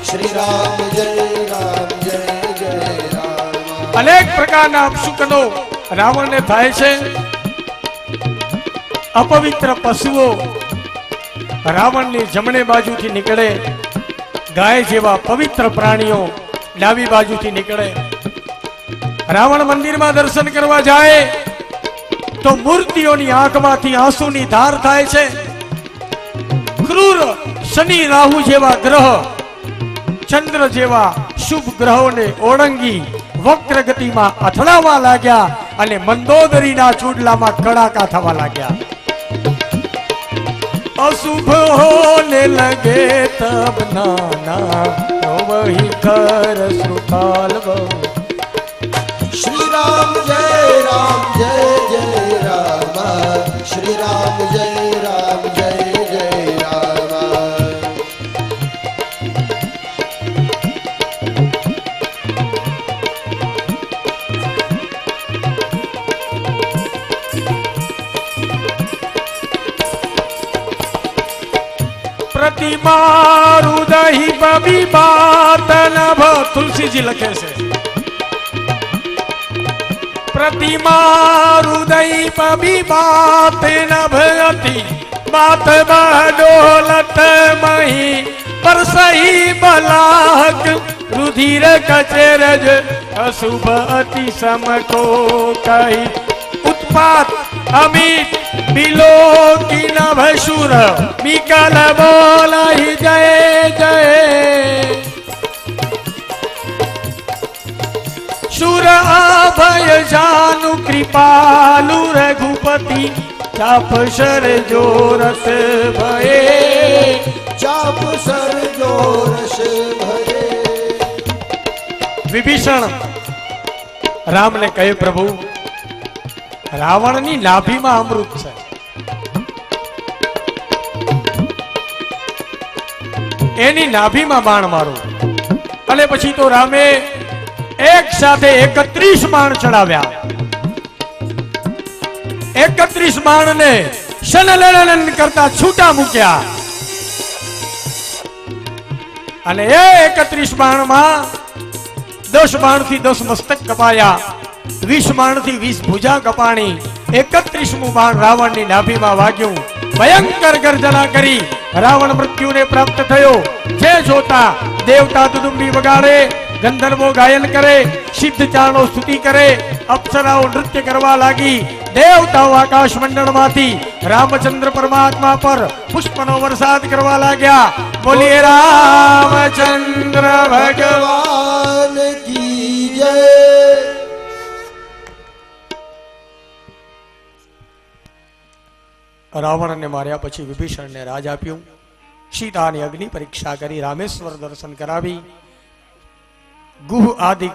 શ્રી રામ જય રામ જય જય રામ. અનેક પ્રકારના અપશુકનો રાવણને થાય છે. અપવિત્ર પશુઓ રાવણની જમણે બાજુથી નીકળે, ગાય જેવા પવિત્ર પ્રાણીઓ ડાબી બાજુથી નીકળે. રાવણ મંદિરમાં દર્શન કરવા જાય તો મૂર્તિઓની આંખમાંથી આંસુની ધાર થાય છે. ક્રૂર શનિ રાહુ જેવા ગ્રહ ચંદ્ર જેવા શુભ ગ્રહોને ઓળંગી વક્ર ગતિમાં અથડાવા લાગ્યા અને મંદોદરીના ચૂડલામાં કડાકા થવા લાગ્યા. અશુભ હોને લગે તબ નાના રોવહી ખર શ્રુકાલ બહુ. શ્રી રામ જય રામ જય જય રામ, શ્રી રામ જય રામ જય જય રામ. પ્રતિમા હૃદય બબી બાત નભ. તુલસીજી લખે છે प्रतिमा हृदय पबी बात नभती बात बडोलत मही पर सही बलाक रुधिर कचरज अशुभ अति समको कही उत्पात अमित बिलो की नभशुर मिकल बोलहि जय जय. सुर अभय जानु कृपालु रघुपति चाप सर जोरस भये. चाप सर जोरस भये. विभीषण राम ने कहे प्रभु रावण नी नाभि में अमृत है. एनी नाभि में बाण मारो. अने पछी तो रामे एक साथे 31 बाण चढ़ाव्या. 31 बाण ने शनलनन करता छूटा मूक्या અને એ 31 બાણમાં 10 બાણથી 10 મસ્તક કપાયા, 20 બાણથી 20 ભુજા કપાણી. 31મું બાણ રાવણની નાભીમાં વાગ્યું. ભયંકર ગર્જના કરી રાવણ મૃત્યુને પ્રાપ્ત થયો. જે જોતા દેવતા દુદુંબી વગાડે, ગંધર્વો ગાયન કરે, સિદ્ધ ચારણો સ્તુતિ કરે, અપ્સરાઓ નૃત્ય કરવા લાગી. દેવતાઓ આકાશ મંડળમાંથી રામચંદ્ર પરમાત્મા પર પુષ્પનો વરસાદ કરવા લાગ્યા. બોલીએ રામચંદ્ર ભગવાન की जय. રાવણને માર્યા પછી વિભીષણને રાજ આપ્યું. સીતાની અગ્નિ પરીક્ષા કરી, રામેશ્વર દર્શન કરાવી. ગુહ આદિક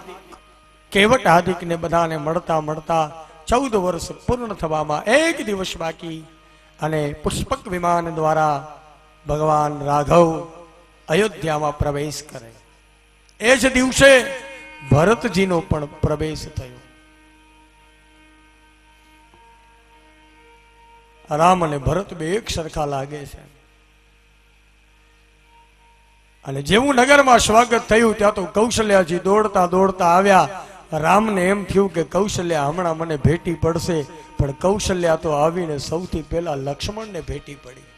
કેવટ આદિક ને બધાને મળતા મળતા 14 વર્ષ પૂર્ણ થવામાં 1 દિવસ બાકી. અને પુષ્પક વિમાન દ્વારા ભગવાન રાઘવ અયોધ્યામાં પ્રવેશ કરે. એ જ દિવસે ભરતજીનો પણ પ્રવેશ થયો. રામ અને ભરત બે એક સરખા લાગે છે. અને જેવું નગરમાં સ્વાગત થયું ત્યાં તો કૌશલ્યાજી દોડતા દોડતા આવ્યા. રામને એમ થયું કે કૌશલ્યા હમણાં મને ભેટી પડશે, પણ કૌશલ્યા તો આવીને સૌથી પહેલા લક્ષ્મણને ભેટી પડી.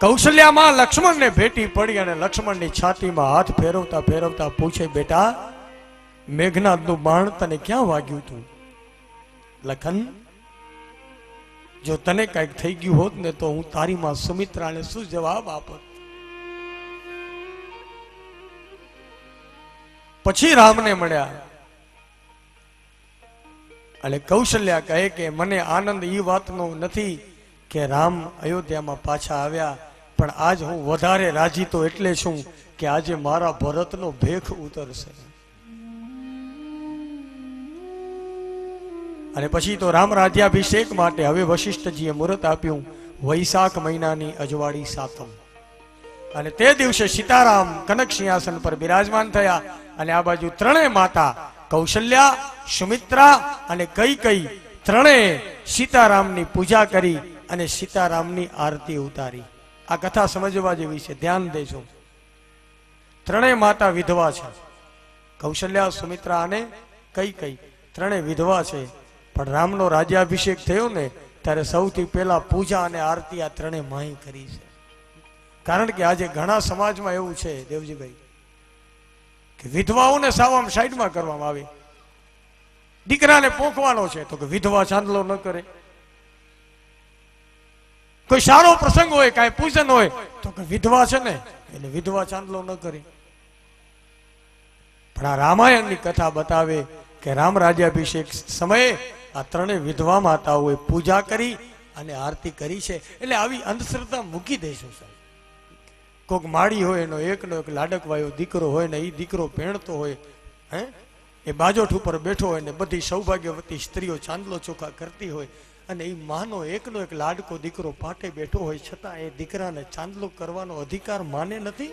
કૌશલ્યામાં લક્ષ્મણને ભેટી પડી અને લક્ષ્મણની છાતીમાં હાથ ફેરવતા ફેરવતા પૂછે, બેટા મેઘનાદનું બાણ તને ક્યાં વાગ્યું તું? લખન, જો તને કઈક થઈ ગયું હોત ને તો હું તારી માં સુમિત્રાને શું જવાબ આપત? પછી રામને મળ્યા અને કૌશલ્યા કહે કે મને આનંદ એ વાતનો નથી કે રામ અયોધ્યામાં પાછા આવ્યા, પણ આજ હું વધારે રાજી તો એટલે છું કે આજે મારા ભરતનો ભેખ ઉતરશે. અને પછી તો રામ રાજ્યાભિષેક માટે હવે વશિષ્ઠજીએ મુહૂર્ત આપ્યું વૈશાખ મહિનાની અજવાળી સાતમ. અને તે દિવસે સીતારામ કનક સિંહાસન પર બિરાજમાન થયા. અને આ બાજુ ત્રણેય માતા કૌશલ્યા, સુમિત્રા અને કૈકેયી ત્રણેય સીતારામની પૂજા કરી અને સીતારામની આરતી ઉતારી. આ કથા સમજવા જેવી છે, ધ્યાન દેજો. ત્રણેય માતા વિધવા છે, કૌશલ્યા, સુમિત્રા અને કૈકેયી ત્રણેય વિધવા છે. પણ રામનો રાજ્યાભિષેક થયો ને ત્યારે સૌથી પહેલા પૂજા અને આરતી આ ત્રણેય માએ કરી છે. કારણ કે આજે ઘણા સમાજમાં એવું છે દેવજીભાઈ કે વિધવાઓને સાવ આમ સાઈડમાં કરવામાં આવે. દીકરાને પોખવાનો છે તો કે વિધવા ચાંદલો ન કરે. કોઈ સારો પ્રસંગ હોય, કાંઈ પૂજન હોય તો કે વિધવા છે ને એટલે વિધવા ચાંદલો ન કરે. પણ આ રામાયણની કથા બતાવે કે રામ રાજ્યાભિષેક સમયે આ ત્રણેય વિધવા માતાઓએ પૂજા કરી અને આરતી કરી છે. એટલે આવી અંધશ્રદ્ધા મૂકી દેશું સાહેબ. કોઈક માળી હોય એનો એકનો એક લાડકવાયો દીકરો હોય ને એ દીકરો પહેણતો હોય, એ બાજોઠ ઉપર બેઠો હોય ને બધી સૌભાગ્યવતી સ્ત્રીઓ ચાંદલો ચોખા કરતી હોય અને એ માનો એકનો એક લાડકો દીકરો પાટે બેઠો હોય, છતાં એ દીકરાને ચાંદલો કરવાનો અધિકાર માને નથી.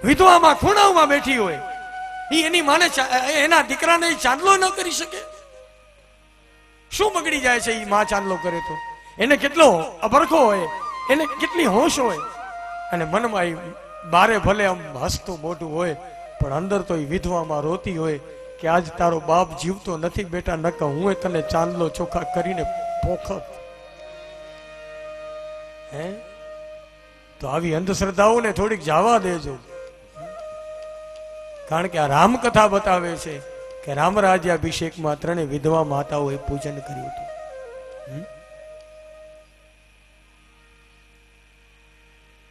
વિધવામાં ખૂણાઓમાં બેઠી હોય એની માને એના દીકરાને ચાંદલો ન કરી શકે? શું બગડી જાય છે? એ માં ચાંદલો કરે તો એને કેટલો અબરખો હોય, એને કેટલી હોશ હોય. અને મનમાં એ બારે ભલે આમ હસતું મોઢું હોય પણ અંદર તો એ વિધવામાં રોતી હોય કે આજ તારો બાપ જીવતો નથી બેટા, નકર હું તને ચાંદલો ચોખા કરીને પોખત. તો આવી અંધશ્રદ્ધાઓને થોડીક જવા દેજો. કારણ કે આ રામકથા બતાવે છે કે રામ રાજ્યાભિષેકમાં ત્રણે વિધવા માતાઓએ પૂજન કર્યું હતું.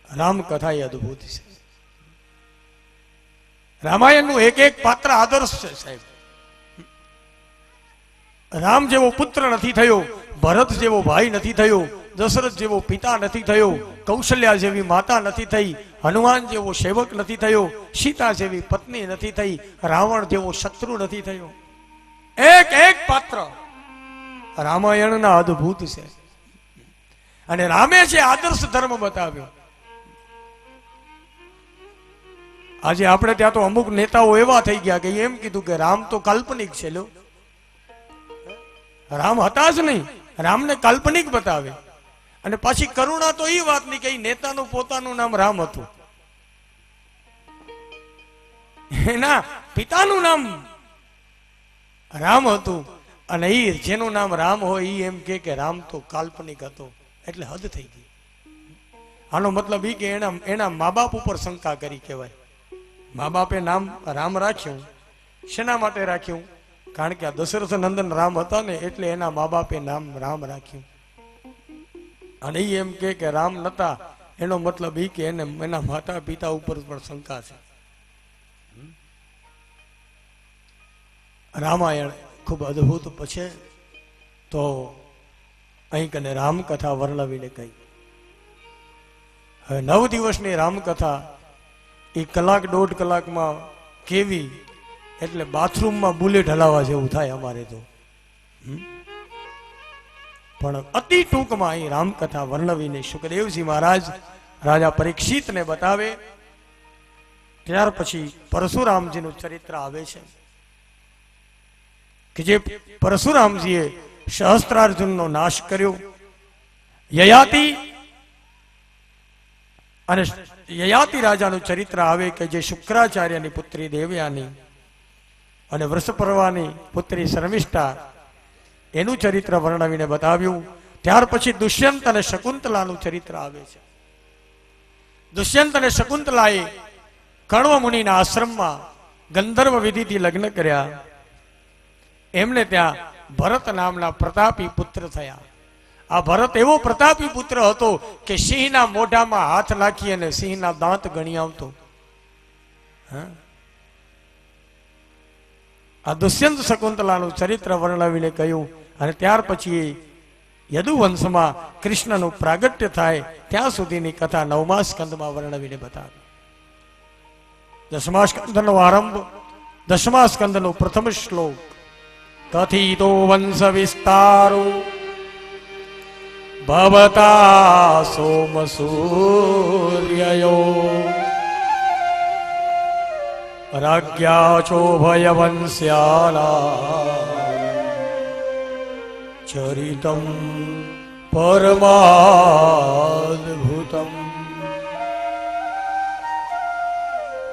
રામકથા એ અદભુત છે. રામાયણનું એક એક પાત્ર આદર્શ છે સાહેબ. રામ જેવો પુત્ર નથી થયો, ભરત જેવો ભાઈ નથી થયો, દશરથ જેવો પિતા નથી થયો, કૌશલ્યા જેવી માતા નથી થઈ, હનુમાન જેવો સેવક નથી થયો, સીતા જેવી પત્ની નથી થઈ, રાવણ જેવો શત્રુ નથી થયો. એક એક પાત્ર રામાયણના અદભુત છે. અને રામે જે આદર્શ ધર્મ બતાવ્યો, આજે આપણે ત્યાં તો અમુક નેતાઓ એવા થઈ ગયા કે એમ કીધું કે રામ તો કાલ્પનિક છે. લો, રામ હતા જ નહીં, રામને કાલ્પનિક બતાવે. અને પાછી કરુણા તો એ વાતની કે નેતાનું પોતાનું નામ રામ હતું, એના પિતાનું નામ રામ હતું, અને એ જેનું નામ રામ હોય એ એમ કે રામ તો કાલ્પનિક હતો. એટલે હદ થઈ ગઈ. આનો મતલબ એ કે એના મા બાપ ઉપર શંકા કરી કહેવાય. મા બાપે નામ રામ રાખ્યું, શેના માટે રાખ્યું? કારણ કે આ દશરથ નંદન રામ હતા ને એટલે એના મા બાપે નામ રામ રાખ્યું. અને એ એમ કે રામ નતા, એનો મતલબ એ કે એને એના માતા પિતા ઉપર પણ શંકા છે. રામાયણ ખૂબ અદભુત છે. તો અહીં કને રામકથા વર્ણવીને કહી. હવે 9 દિવસની રામકથા એ કલાક દોઢ કલાકમાં કેવી, એટલે બાથરૂમમાં બુલેટ હલાવવા જેવું થાય અમારે તો. પણ અતિ ટૂંકમાં અહીં રામકથા વર્ણવીને સુખદેવજી મહારાજ રાજા પરીક્ષિતને બતાવે. ત્યાર પછી પરશુરામજીનું ચરિત્ર આવે છે કે જે પરશુરામજીએ સહસ્ત્રાર્જુનનો નાશ કર્યો. યયાતિ અને યયાતિ રાજાનું ચરિત્ર આવે કે જે શુક્રાચાર્યની પુત્રી દેવયાની અને વૃષપર્વાની પુત્રી શર્મિષ્ઠા, એનું ચરિત્ર વર્ણવીને બતાવ્યું. ત્યાર પછી દુષ્યંત અને શકુંતલાનું ચરિત્ર આવે છે. દુષ્યંત અને શકુંતલાએ કણ્વ મુનિના આશ્રમમાં ગંધર્વ વિધિથી લગ્ન કર્યા. એમને ત્યાં ભરત નામના પ્રતાપી પુત્ર થયા. આ ભરત એવો પ્રતાપી પુત્ર હતો કે સિંહના મોઢામાં હાથ નાખી અને સિંહના દાંત ગણી આવતો. આ દુષ્યંત શકુંતલાનું ચરિત્ર વર્ણવીને કહ્યું. અને ત્યાર પછી યદુવંશમાં કૃષ્ણનું પ્રાગટ્ય થાય ત્યાં સુધીની કથા 9મા સ્કંદમાં વર્ણવીને બતાવી. 10મા સ્કંદનો આરંભ, 10મા સ્કંદનો પ્રથમ શ્લોક. કથિતો વંશ વિસ્તારો ભવતા સોમ સૂર્યયો રાજ્યા ચોભયવંશ્યાના ચરિતમ પરમાદ્ભુતમ.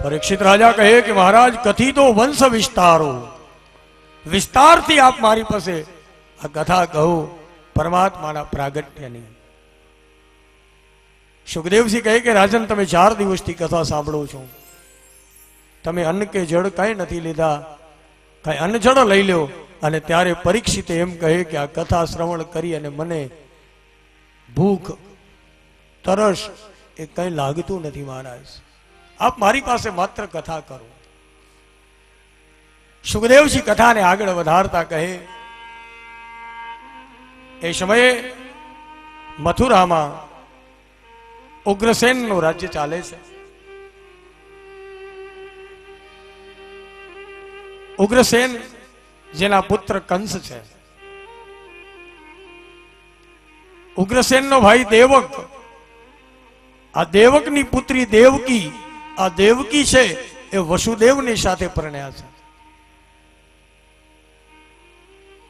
પરીક્ષિત રાજા કહે કે મહારાજ, કથિતો વંશ વિસ્તારો, વિસ્તારથી આપ મારી પાસે આ કથા કહો પરમાત્માના પ્રાગટ્યની. સુખદેવજી કહે કે રાજન, તમે 4 દિવસથી કથા સાંભળો છો. તમે અન્ન કે જળ કઈ નથી લીધા, કઈ અન્ન જળ લઈ લો. અને ત્યારે પરીક્ષિતે એમ કહે કે આ કથા શ્રવણ કરી અને મને ભૂખ તરસ એ કઈ લાગતું નથી મહારાજ, આપ મારી પાસે માત્ર કથા કરો. સુખદેવજી કથાને આગળ વધારતા કહે, એ સમયે મથુરામાં ઉગ્રસેનનું રાજ્ય ચાલે છે. ઉગ્રસેન જેના પુત્ર કંસ છે. ઉગ્રસેનનો ભાઈ દેવક, આ દેવકની પુત્રી દેવકી, આ દેવકી છે એ વસુદેવની સાથે પરણ્યા છે.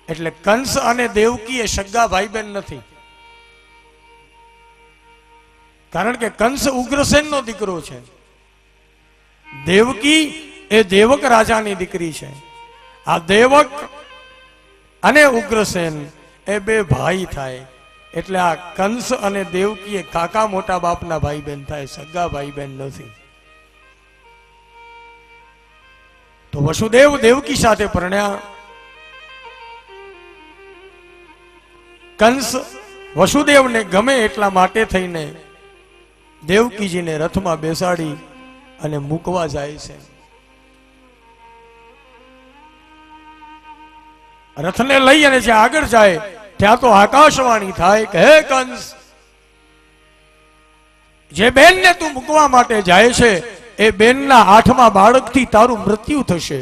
એટલે કંસ અને દેવકી એ સગા ભાઈ બહેન નથી. કારણ કે કંસ ઉગ્રસેનનો દીકરો છે, દેવકી એ દેવક રાજાની દીકરી છે. આ દેવક અને ઉગ્રસેન એ બે ભાઈ થાય. એટલે આ કંસ અને દેવકી એ કાકા મોટા બાપના ભાઈ બહેન થાય, સગા ભાઈ બહેન નથી. તો વસુદેવ દેવકી સાથે પરણ્યા. કંસ વસુદેવને ગમે એટલા માટે થઈને દેવકીજીને રથમાં બેસાડી અને મૂકવા જાય છે. રથને લઈ અને જે આગળ જાય ત્યાં તો આકાશવાણી થાય કે હે કંસ, જે બેનને તું મૂકવા માટે જાય છે એ બેનના 8મા બાળકથી તારું મૃત્યુ થશે.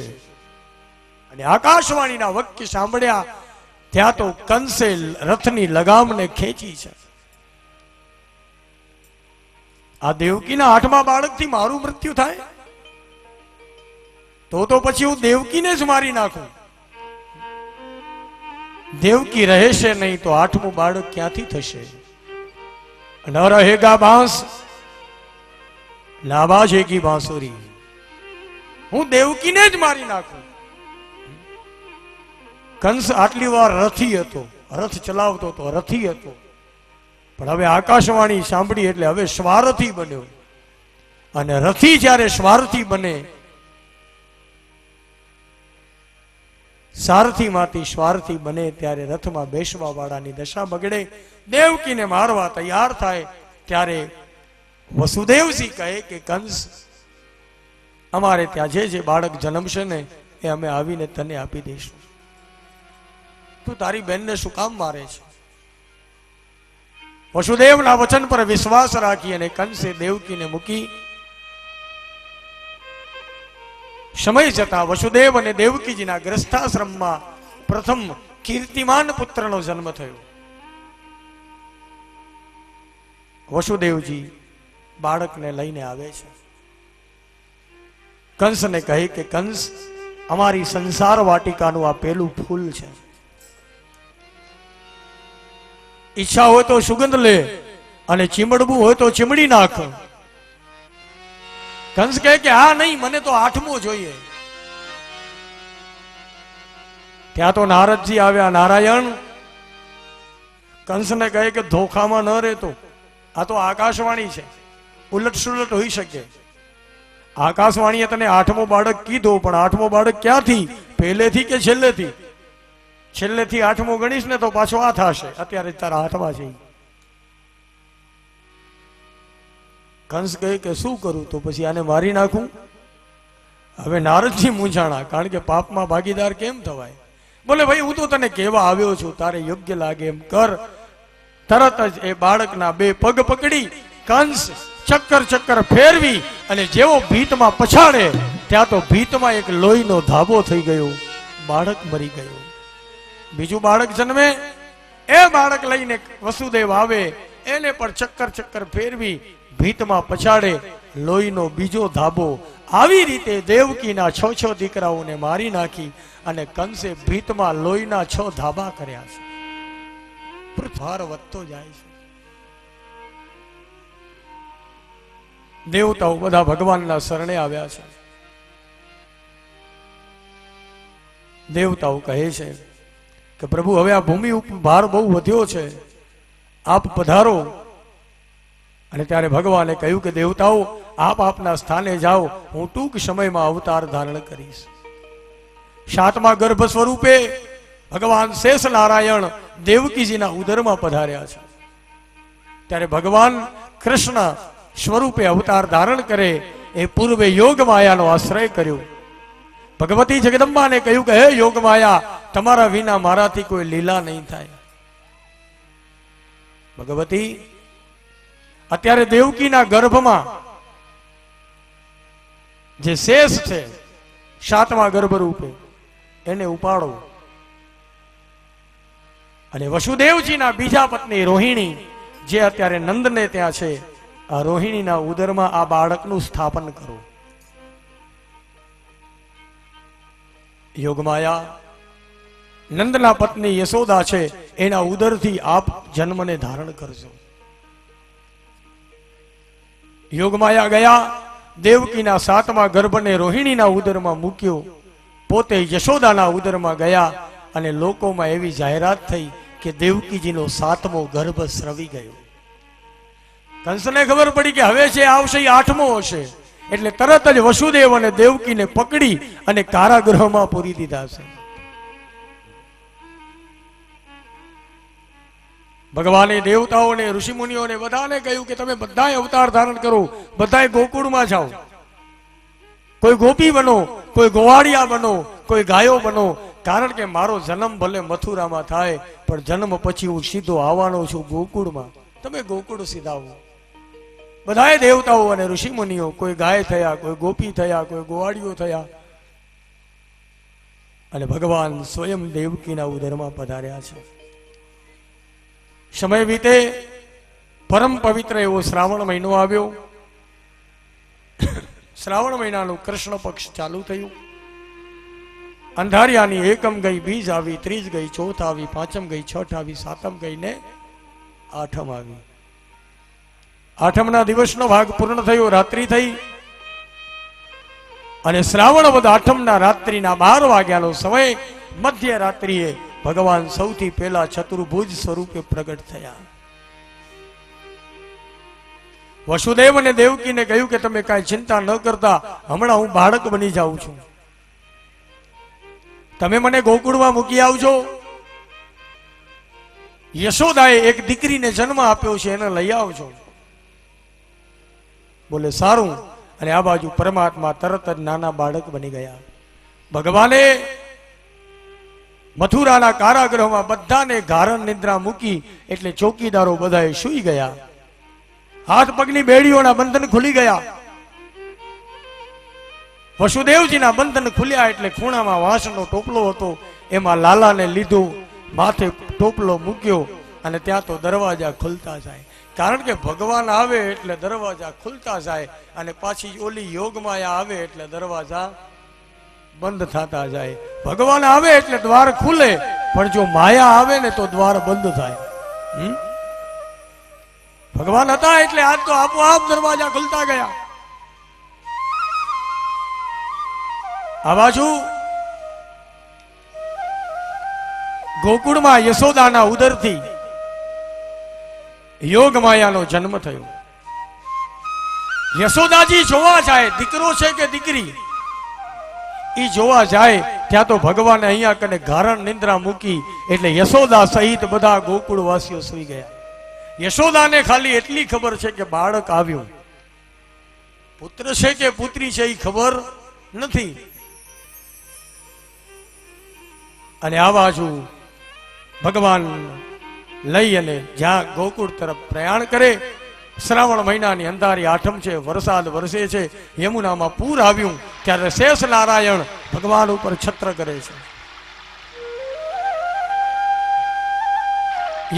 અને આકાશવાણીના વાક્ય સાંભળ્યા ત્યાં તો કંસે રથની લગામને ખેંચી છે. આ દેવકીના 8મા બાળકથી મારું મૃત્યુ થાય તો પછી હું દેવકીને જ મારી નાખું. દેવકી રહેશે નહીં તો 8મું બાળક ક્યાંથી થશે? ન રહેગા બાંસ ના બાજેગી બાંસુરી. હું દેવકીને જ મારી નાખું. કંસ આટલી વાર રથી હતો, રથ ચલાવતો હતો, રથી હતો. પણ હવે આકાશવાણી સાંભળી એટલે હવે સ્વારથી બન્યો. અને રથી જ્યારે સ્વારથી બને, સારથીમાંથી સ્વાર્થી બને ત્યારે રથમાં બેસવા વાળાની દશા બગડે. દેવકીને મારવા તૈયાર થાય ત્યારે વસુદેવજી કહે કે કંસ, અમારે ત્યાં જે બાળક જન્મશે ને એ અમે આવીને તને આપી દઈશું. તું તારી બેનને શું કામ મારે છે? વસુદેવના વચન પર વિશ્વાસ રાખી અને કંસે દેવકીને મૂકી. સમય જતા વસુદેવ અને દેવકીજીના ગ્રસ્થાશ્રમમાં પ્રથમ કીર્તિમાન પુત્રનો જન્મ થયો. વસુદેવજી બાળકને લઈને આવે છે. કંસને કહે કે કંસ, અમારી સંસાર વાટિકાનું આ પેલું ફૂલ છે. ઈચ્છા હોય તો સુગંધ લે અને ચીમડવું હોય તો ચીમડી નાખ. કંસ કહે કે હા નહીં, મને તો 8મો જોઈએ. ત્યાં તો નારદજી આવ્યા. નારાયણ કંસને કહે કે ધોખામાં ન રહેતો, આ તો આકાશવાણી છે, ઉલટ સુલટ હોઈ શકે. આકાશવાણીએ તને 8મો બાળક કીધો, પણ 8મો બાળક ક્યાંથી? પહેલેથી કે છેલ્લેથી? છેલ્લેથી 8મો ગણીશ ને તો પાછો આ થશે. અત્યારે તારા હાથમાં છે. કંસ કહે કે શું કરું? તો પછી આને મારી નાખું. હવે નારદજી મૂંઝાણા, કારણ કે પાપમાં ભાગીદાર કેમ થવાય? બોલે ભાઈ હું તો તને કહેવા આવ્યો છું, તારે યોગ્ય લાગે એમ કર. તરત જ એ બાળકના 2 પગ પકડી કંસ ચક્કર ફેરવી અને જેવો ભીતમાં પછાડે ત્યાં તો ભીતમાં એક લોહીનો ધાબો થઈ ગયો. બાળક મરી ગયો. બીજું બાળક જન્મે, એ બાળક લઈને વસુદેવ આવે, એને પણ ચક્કર ફેરવી ભીતમાં પછાડે, લોહીનો બીજો ધાબો. આવી રીતે દેવકીના 6 દીકરાઓને મારી નાખી અને કંસે ભીતમાં લોહીના 6 ધાબા કર્યા છે. પૃથ્વાર વધતો જાય છે. દેવતાઓ બધા ભગવાનના શરણે આવ્યા છે. દેવતાઓ કહે છે કે પ્રભુ હવે આ ભૂમિ ઉપર ભાર બહુ વધ્યો છે, આપ પધારો. અને ત્યારે ભગવાને કહ્યું કે દેવતાઓ આપ આપના સ્થાને જાઓ, હું ટૂંક સમયમાં અવતાર ધારણ કરીશ. 7મા ગર્ભ સ્વરૂપે ભગવાન શેષ નારાયણ દેવકીજીના ઉદરમાં પધાર્યા છે. ત્યારે ભગવાન કૃષ્ણ સ્વરૂપે અવતાર ધારણ કરે એ પૂર્વે યોગ માયાનો આશ્રય કર્યો. ભગવતી જગદંબાને કહ્યું કે હે યોગ માયા, તમારા વિના મારાથી કોઈ લીલા નહીં થાય. ભગવતી અત્યારે દેવકીના ગર્ભમાં જે શેષ છે 7મા ગર્ભ રૂપે, એને ઉપાડો. અને વસુદેવજીના બીજા પત્ની રોહિણી જે અત્યારે નંદને ત્યાં છે, આ રોહિણીના ઉદરમાં આ બાળકનું સ્થાપન કરો. યોગમાયા નંદના પત્ની યશોદા છે, એના ઉદરથી આપ જન્મને ધારણ કરજો. યોગમાયા ગયા, દેવકીના 7મા ગર્ભને રોહિણીના ઉદરમાં મૂક્યો, પોતે યશોદાના ઉદરમાં ગયા અને લોકોમાં એવી જાહેરાત થઈ કે દેવકીજીનો 7મો ગર્ભ સ્રવી ગયો. કંસને ખબર પડી કે હવે છે આવશે 8મો હશે, એટલે તરત જ વસુદેવ અને દેવકીને પકડી અને કારાગૃહમાં પૂરી દીધા છે. ભગવાને દેવતાઓને ઋષિમુનિઓને બધાને કહ્યું કે તમે બધાએ અવતાર ધારણ કરો, બધાએ ગોકુળમાં જાઓ. કોઈ ગોપી બનો, કોઈ ગોવાળિયા બનો, કોઈ ગાયો બનો, કારણ કે મારો જન્મ ભલે મથુરામાં થાય પણ જન્મ પછી હું સીધો આવવાનો છું ગોકુળમાં. તમે ગોકુળ સીધાવો. બધાએ દેવતાઓ અને ઋષિમુનિઓ કોઈ ગાય થયા, કોઈ ગોપી થયા, કોઈ ગોવાળીઓ થયા અને ભગવાન સ્વયં દેવકીના ઉદરમાં પધાર્યા છે. સમય વીતે, પરમ પવિત્ર એવો શ્રાવણ મહિનો આવ્યો. શ્રાવણ મહિનાનું કૃષ્ણ પક્ષ ચાલુ થયું. અંધારિયાની એકમ ગઈ, બીજ આવી, ત્રીજ ગઈ, ચોથ આવી, પાંચમ ગઈ, છઠ આવી, સાતમ ગઈ ને આઠમ આવી. આઠમના દિવસનો ભાગ પૂર્ણ થયો, રાત્રિ થઈ અને શ્રાવણ વદ આઠમના રાત્રિના 12 વાગ્યાનો સમય, મધ્ય રાત્રિએ ભગવાન સૌથી પહેલા ચતુર્ભુજ સ્વરૂપે પ્રગટ થયા. વસુદેવ અને દેવકીને કહ્યું કે તમે કાંઈ ચિંતા ન કરતા, હમણાં હું બાળક બની જાઉં છું, તમે મને ગોકુળમાં મૂકી આવજો. યશોદાએ એક દીકરીને જન્મ આપ્યો છે, એને લઈ આવજો. બોલે સારું. અને આ બાજુ પરમાત્મા તરત જ નાના બાળક બની ગયા. ભગવાને મથુરાના કારાગૃહમાં બધાને ગારણ નિદ્રા મૂકી, એટલે ચોકીદારો બધાએ સૂઈ ગયા. હાથ પગની બેડીઓના બંધન ખુલી ગયા. વસુદેવજીના બંધન ખુલ્યા એટલે ખૂણામાં વાંસનો ટોપલો હતો, એમાં લાલાને લીધો, માથે ટોપલો મૂક્યો અને ત્યાં તો દરવાજા ખુલતા જાય. કારણ કે ભગવાન આવે એટલે દરવાજા ખુલતા જાય અને પાછી ઓલી યોગમાયા આવે એટલે દરવાજા બંધ થતા જાય. ભગવાન આવે એટલે દ્વાર ખુલે, પણ જો માયા આવે ને તો દ્વાર બંધ થાય. ભગવાન હતા એટલે આજ તો આપોઆપ દરવાજા ખુલતા ગયા. આ બાજુ ગોકુળમાં યશોદાના ઉદરથી યોગ માયાનો જન્મ થયો. યશોદાજી જોવા જાય દીકરો છે કે દીકરી, ઈ જોવા જાય ત્યાં તો ભગવાને અહીંયા કને ગારણ નિંદ્રા મૂકી એટલે યશોદા સહિત બધા ગોકુળવાસીઓ સુઈ ગયા. યશોદાને ખાલી એટલી ખબર છે કે બાળક આવ્યું, પુત્ર છે કે પુત્રી છે એ ખબર નથી. અને આ બાજુ ભગવાન લઈ અને જ્યાં ગોકુળ તરફ પ્રયાણ કરે, શ્રાવણ મહિનાની અંધારી આઠમ છે, વરસાદ વરસે છે, યમુનામાં પૂર આવ્યું ત્યારે શેષ નારાયણ ભગવાન ઉપર છત્ર કરે છે.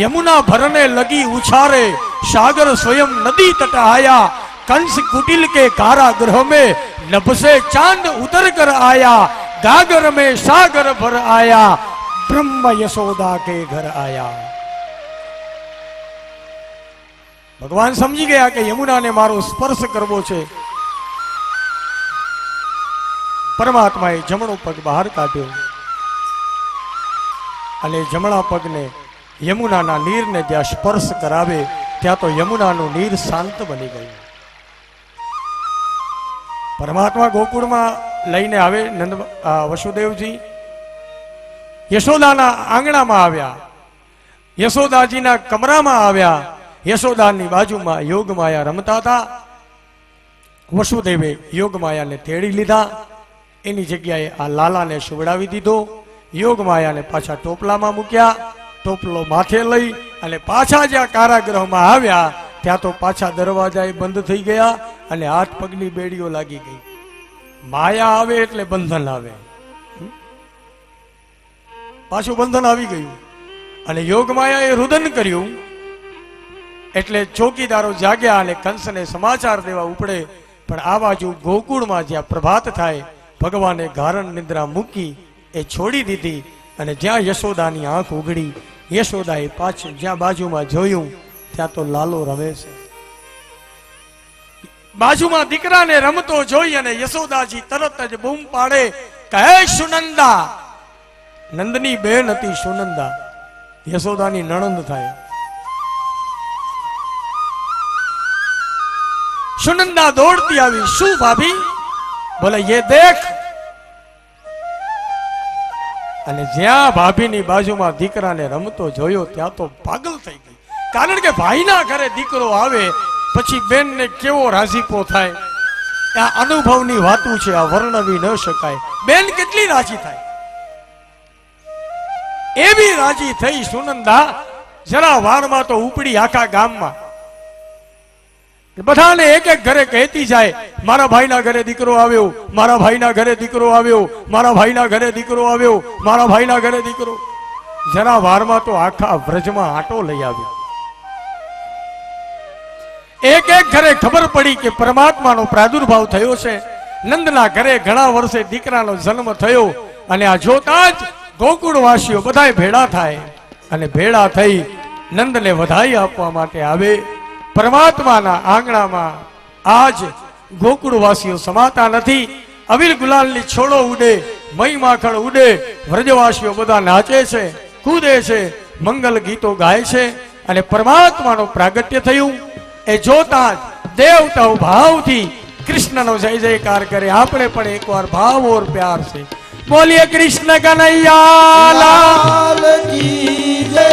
યમુના ભરને લગી ઉછારે, सागर स्वयं नदी तट आया, कंस कुटिल के कारागृह में नभ से चांद उतर कर आया, गागर में सागर भर आया, ब्रह्म यशोदा के घर आया. भगवान समझी गया कि यमुना ने मारो स्पर्श करवो छे. परमात्माए जमणो पग बहार काढ्यो અને જમણા પગને યમુનાના નીરને જ્યાં સ્પર્શ કરાવે ત્યાં તો યમુનાનું નીર શાંત બની ગયું. પરમાત્મા ગોકુળમાં લઈને આવે નંદ વસુદેવજી યશોદાના આંગણામાં આવ્યા, યશોદાજીના કમરામાં આવ્યા. યશોદાની બાજુમાં યોગમાયા રમતા હતા. વસુદેવે યોગમાયાને તેડી લીધા, એની જગ્યાએ આ લાલાને સુવડાવી દીધો. યોગમાયાને પાછા ટોપલામાં મૂક્યા, ટોપલો માથે લઈ અને પાછા જ્યાં કારાગૃહમાં આવ્યા ત્યાં તો પાછા દરવાજા બંધ થઈ ગયા અને હાથ પગની બેડીઓ લાગી ગઈ. માયા આવે એટલે બંધન આવે, પાછું બંધન આવી ગયું. અને યોગમાયાએ રુદન કર્યું એટલે ચોકીદારો જાગ્યા અને કંસને સમાચાર દેવા ઉપડે. પણ આ બાજુ ગોકુળમાં જ્યાં પ્રભાત થાય ભગવાને ગારણ નિદ્રા મૂકી એ છોડી દીધી. અને જ્યાં યશોદાની આંખ ઉઘડી, યશોદાએ પાછું જ્યાં બાજુમાં જોયું ત્યાં તો લાલો રમે છે. બાજુમાં દીકરાને રમતો જોઈ અને યશોદાજી તરત જ બૂમ પાડે કે હે સુનંદા. નંદની બેન હતી સુનંદા, યશોદાની નણંદ થાય. સુનંદા દોડતી આવી, શું ભાભી? બોલે યે દેખ. અને જ્યાં ભાભીની બાજુમાં દીકરાને રમતો જોયો ત્યાં તો પાગલ થઈ ગઈ. કારણ કે ભાઈના ઘરે દીકરો આવે પછી બેનને કેવો રાજીપો થાય, આ અનુભવની વાતું છે, આ વર્ણવી ન શકાય. બેન કેટલી રાજી થાય, એવી રાજી થઈ સુનંદા. જરા વારમાં તો ઉપડી આખા ગામમાં, બધાને એક એક ઘરે કહેતી જાય મારા ભાઈના ઘરે દીકરો આવ્યો, મારા ભાઈના ઘરે દીકરો આવ્યો, મારા ભાઈના ઘરે દીકરો આવ્યો, મારા ભાઈના ઘરે દીકરો. જરા વારમાં તો આખા વ્રજમાં આટો લઈ આવ્યો. એક એક ઘરે ખબર પડી કે પરમાત્માનો પ્રાદુર્ભાવ થયો છે. નંદના ઘરે ઘણા વર્ષે દીકરાનો જન્મ થયો. અને આ જોતા જ ગોકુળવાસીઓ બધા ભેળા થાય અને ભેળા થઈ નંદને વધાઈ આપવા માટે આવે. પરમાત્માના આંગણામાં આજ ગોકુળવાસીઓ સમાતા નથી. અબીલ ગુલાલની છોડો ઉડે, મઈ માખણ ઉડે, વ્રજવાસીઓ બધા નાચે છે, કૂદે છે, મંગલ ગીતો ગાય છે. અને પરમાત્માનો પ્રાગટ્ય થયું એ જોતા જ દેવતાઓ ભાવથી કૃષ્ણનો જય જયકાર કરે. આપણે પણ એકવાર ભાવ ઓર પ્યાર છે બોલીએ કૃષ્ણ કનૈયા લાલ કી જય.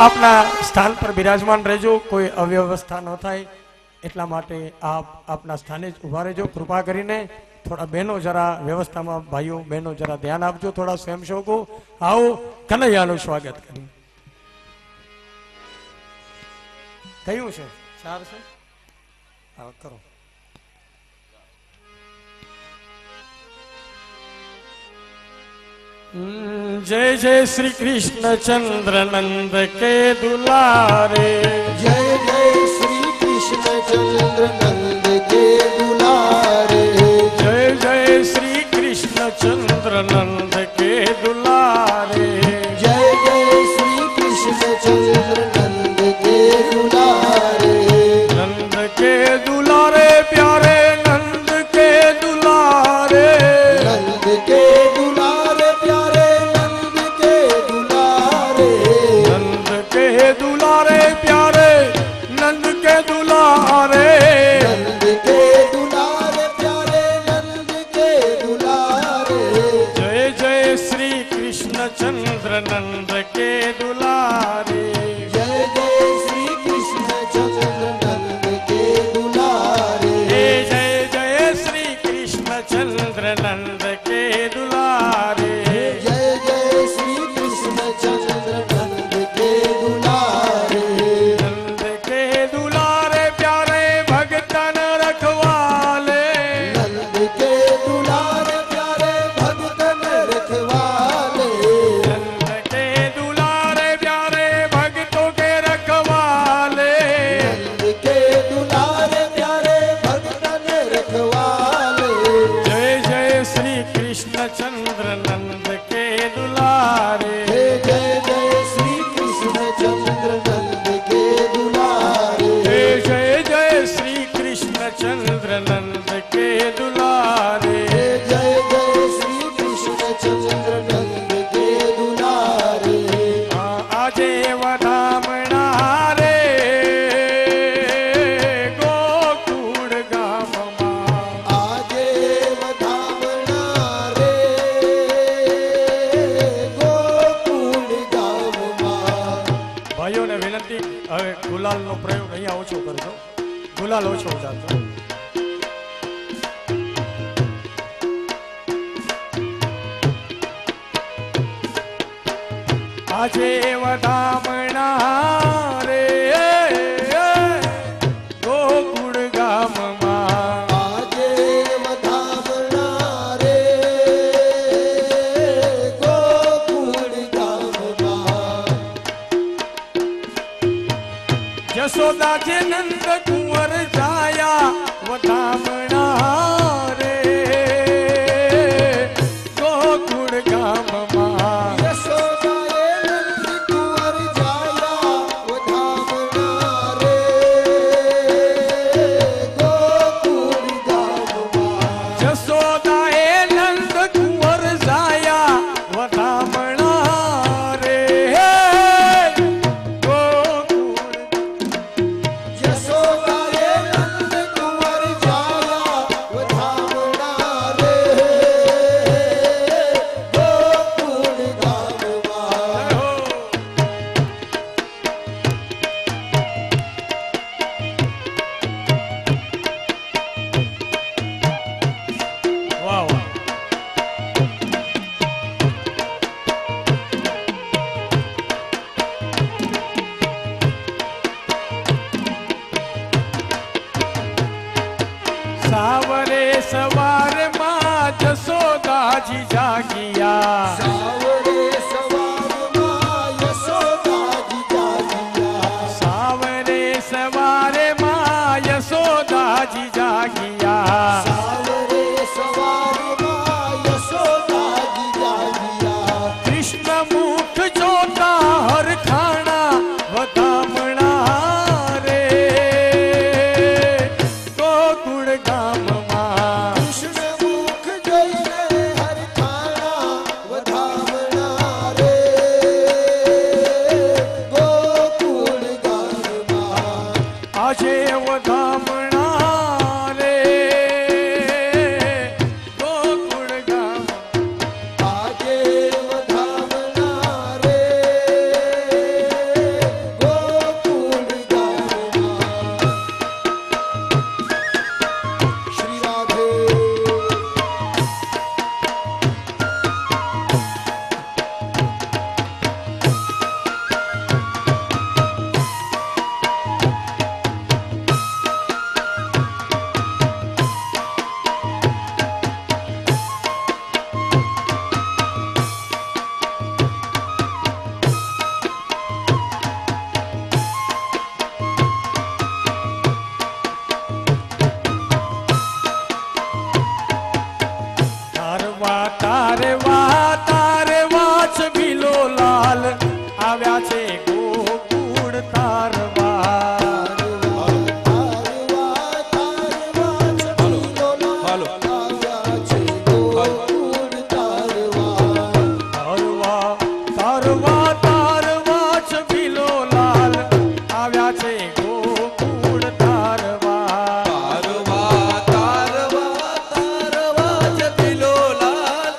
આપના સ્થાન પર બિરાજમાન રહેજો, કોઈ અવ્યવસ્થા ન થાય એટલા માટે આપ આપના સ્થાને જ ઊભા રહેજો. કૃપા કરીને થોડા બહેનો જરા વ્યવસ્થામાં, ભાઈઓ બહેનો જરા ધ્યાન આપજો, થોડા સ્વયંસેવકો આવો કનૈયાનું સ્વાગત કર્યું. કયું છે? 4 છે. હા, કરો. जय जय श्री कृष्ण चंद्र नंद के दुलारे, जय जय श्री कृष्ण चंद्र नंद के दुलारे, जय जय श्री कृष्ण चंद्र नंद के दुलारे, जय जय श्री कृष्ण चंद्र नंद के दुलारे, नंद के दुलारे प्यारे नंद के दुलारे, नंद के दुलारे प्यारे नंद के दुलारे, नंद के दुलारे प्यारे नंद के दुलारे, नंद के दुलारे प्यारे नंद के दुलारे, जय जय श्री कृष्ण चंद्र नंद के दुलारे, जय जय श्री कृष्ण चंद्र नंद के दुलारे, जय जय श्री कृष्ण चंद्र नंद के दुलारे, जय जय श्री कृष्ण चंद्र नंद के दुलारे, नंद के दुलारे प्यारे भगतन रखवाले, नंद के दुलारे प्यारे भगतन रखवाले, नंद के दुलारे ગુલાલનો પ્રયોગ અહીંયા ઓછો કરજો, ગુલાલ ઓછો જાતો. આજે વધામણા રે ગોકુળ ગામમાં, આજે વધામણા રે ગોકુળ ગામમાં. જશોદાજી નંદ કુંવર જાયા વધામણા રે ગોકુળ ગામમાં. સાવરે સવારમાં જશોદાજી જાગિયા, સાવરે સવારમાં યશોદાજી જાગિયા. સાવરે સવારમાં યશોદાજી જાગિયા. સાવરે સવારમાં યશોદાજી જાગિયા. કૃષ્ણ મુખ જોતા હરખાણા વધામણા રે ગોકુળ ગામમાં. કૃષ્ણ મુખ જોઈને હરખાણા વધામણા રે ગોકુળ ગામમાં. આજે વધામણા રે ગોકુળ ગામમાં. આજે વધામણા રે ગોકુળ ગામમાં. શ્રી રાધે. તારવા તારવા છબીલો લાલ આવ્યા છે ગોકુળ તારવા. તારવા તારવા તારવા છબીલો લાલ આવ્યા છે ગોકુળ તારવા. તારવા તારવા તારવા જતિલો લાલ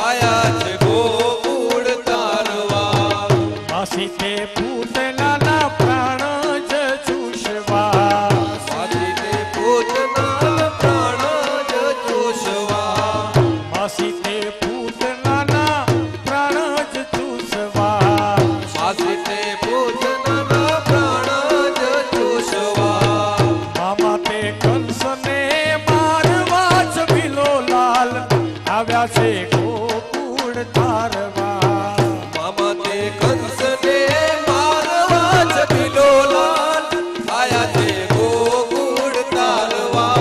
આયા છે ગોકુળ તારવા. માસી તે પૂતનાના પ્રાણ જ ચૂસવા. માસી તે પૂતના પ્રાણ જ ચૂસવા. માસી તે પૂતનાના પ્રાણ જ ચૂસવા. માસી તે પૂતના પ્રાણ જ ચૂસવા. મામા તે કંસને મારવા છબીલો લાલ આવ્યા છે ગોકુળ તારવા. મામા તે કંસને મારવા જતિલો લાલ આયા છે ગોકુળ તારવા.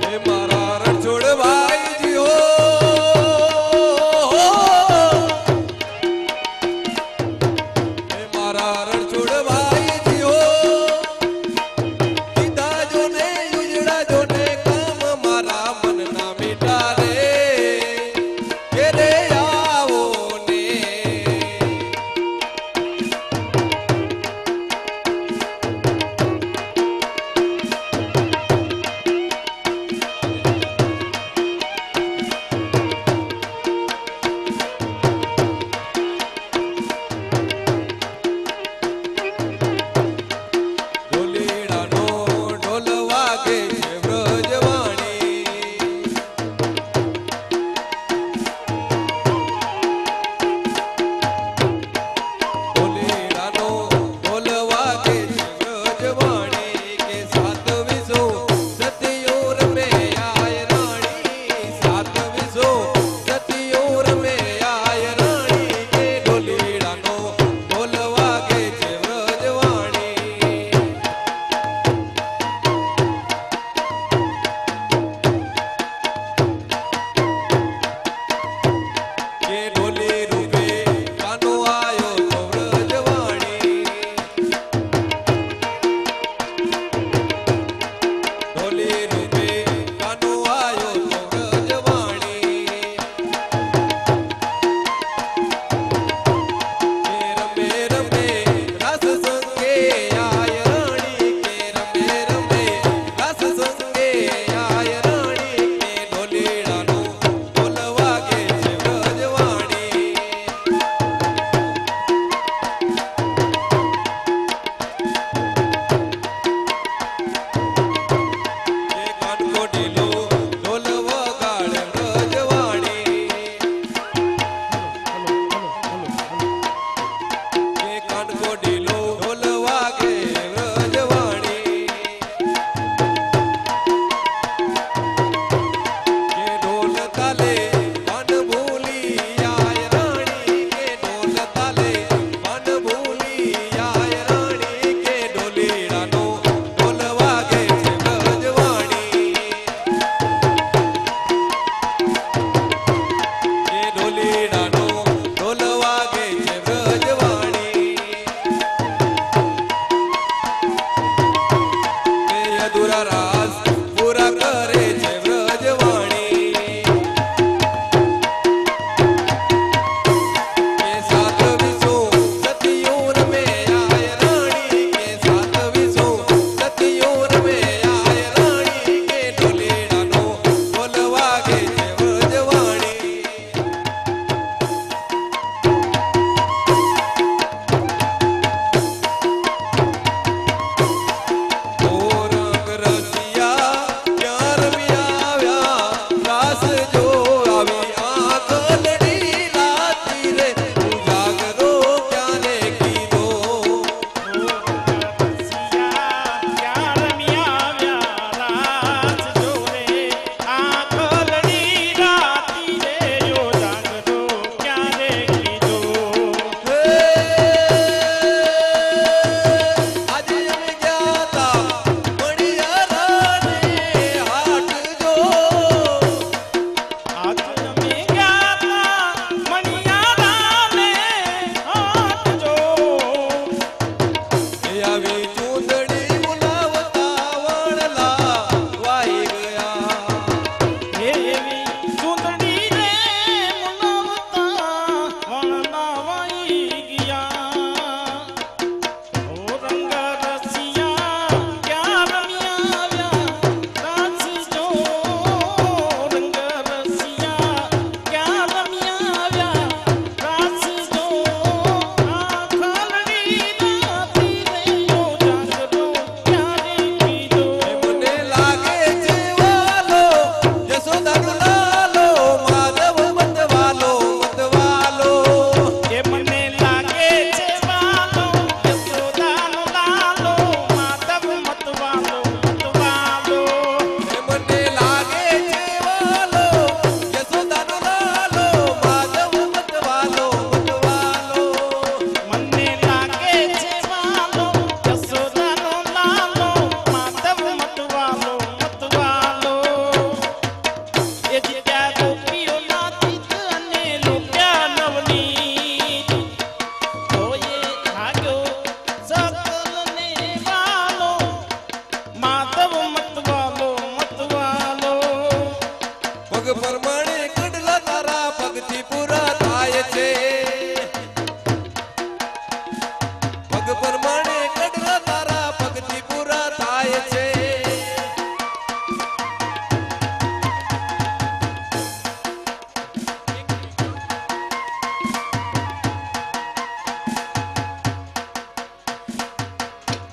હે મારા રણછોડભાઈજી હો, હે મારા રણછોડભાઈજી હો, પિતા જોને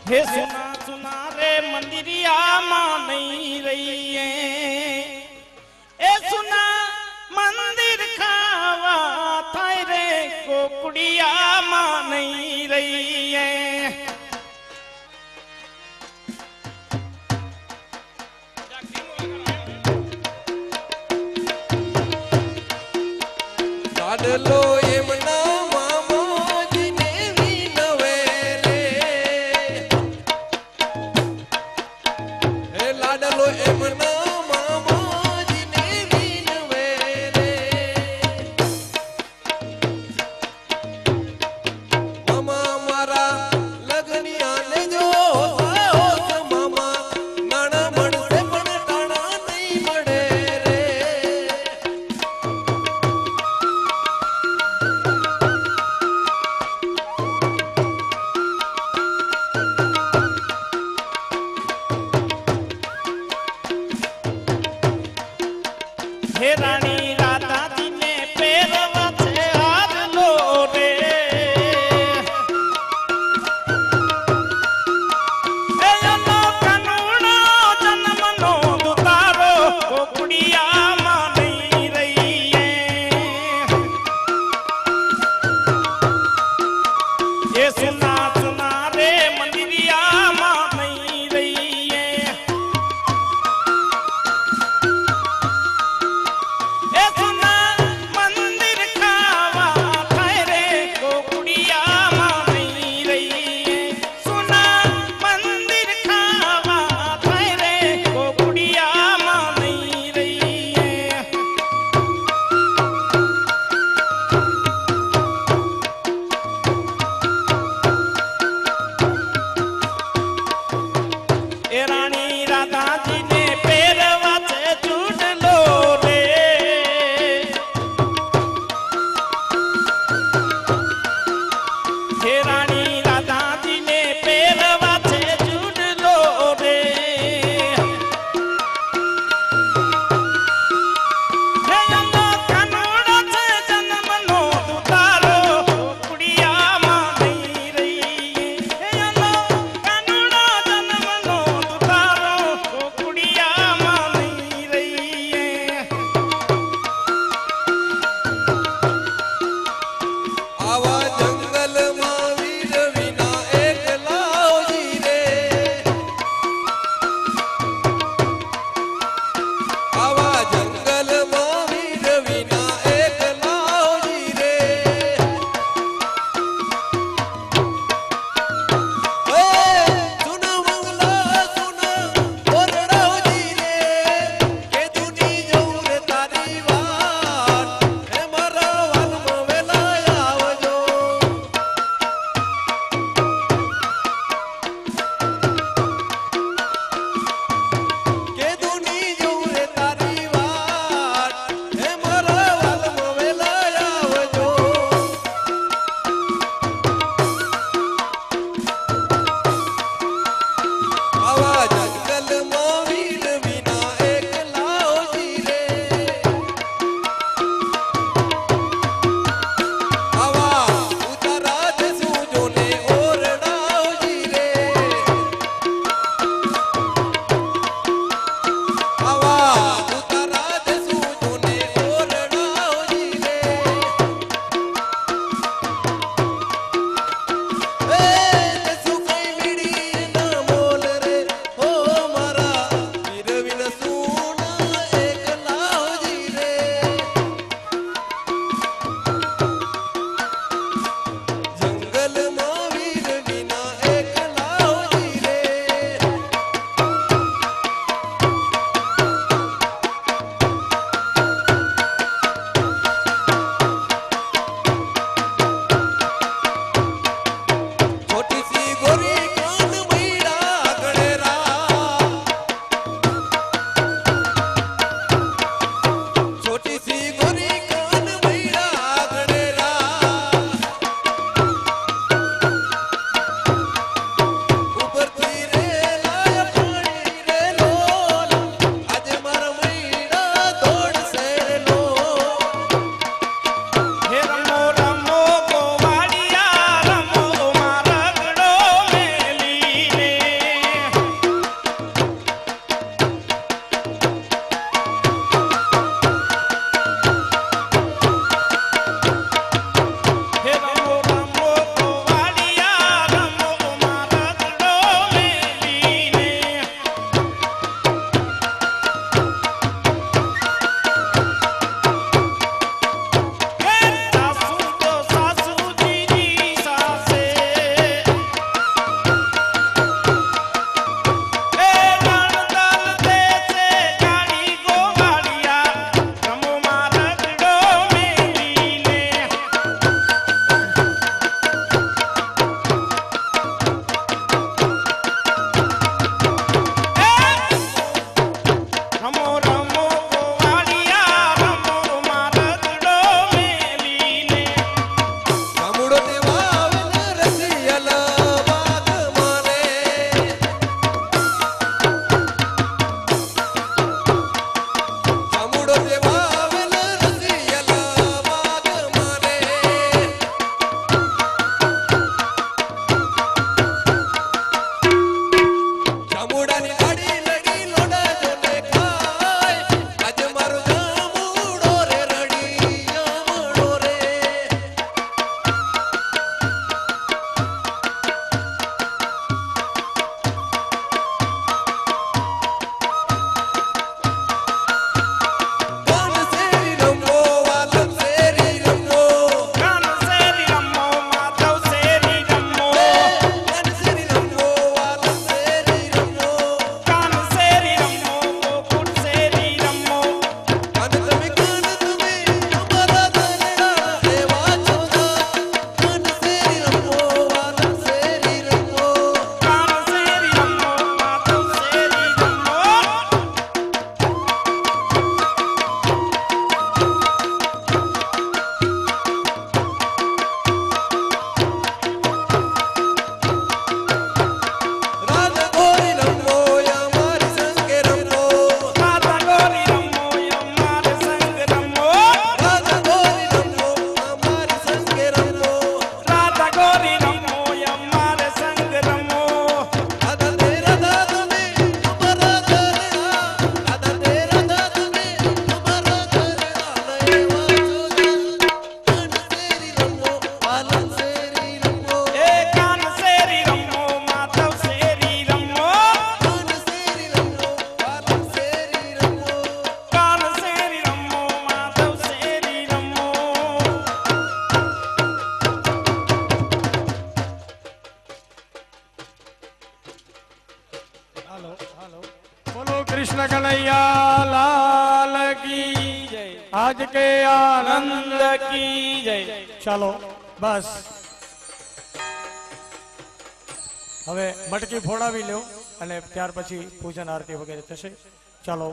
હે સુના સુના રે મંદિરિયામાં નહીં રહીએ એ સુના મંદિર ખાવા થાય રે કોકડિયામાં નહીં રહીએ લાડલો એમના મામાજીને વિનવે રે હે લાડલો એમના મામાજીને વિનવે રે મામા મારા લગનિયાને જો મામા નાણા મળશે પણ ટાણા નહીં મળે રે હાલો હાલો બોલો કૃષ્ણ કનૈયા લાલ કી જય આજ કે આનંદ નંદ કી જય ચાલો બસ હવે મટકી ફોડાવી લ્યો અને ત્યાર પછી પૂજન આરતી વગેરે થશે ચાલો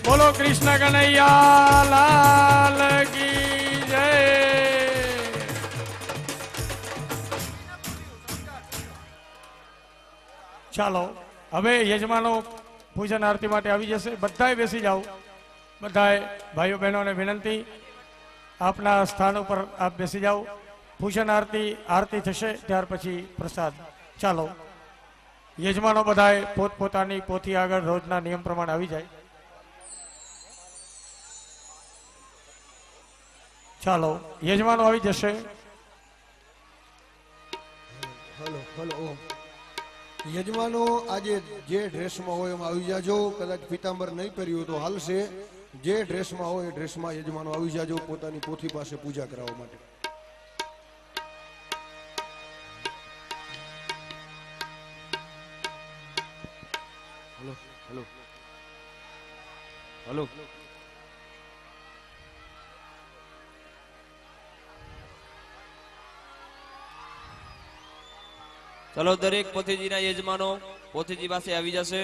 બોલો કૃષ્ણ કનૈયા લાલ કી જય ચાલો હવે યજમાનો પૂજન આરતી માટે આવી જશે બધાએ બેસી જાઓ બધાએ ભાઈઓ બહેનોને વિનંતી આપના સ્થાન ઉપર આપ બેસી જાઓ પૂજન આરતી થશે ત્યાર પછી પ્રસાદ ચાલો યજમાનો બધાએ પોતપોતાની પોથી આગળ રોજના નિયમ પ્રમાણે આવી જાય ચાલો યજમાનો આવી જશે હલો હલો ઓમ યજમાનો આજે જે ડ્રેસમાં હોય એમાં આવી જાજો કદાચ પીતાંબર નહીં પહેર્યું તો હાલશે જે ડ્રેસમાં હોય એ ડ્રેસમાં યજમાનો આવી જાજો પોતાની પોથી પાસે પૂજા કરાવવા માટે હલો હલો હલો ચલો દરેક પોથીજીના યજમાનો પોથીજી પાસે આવી જશે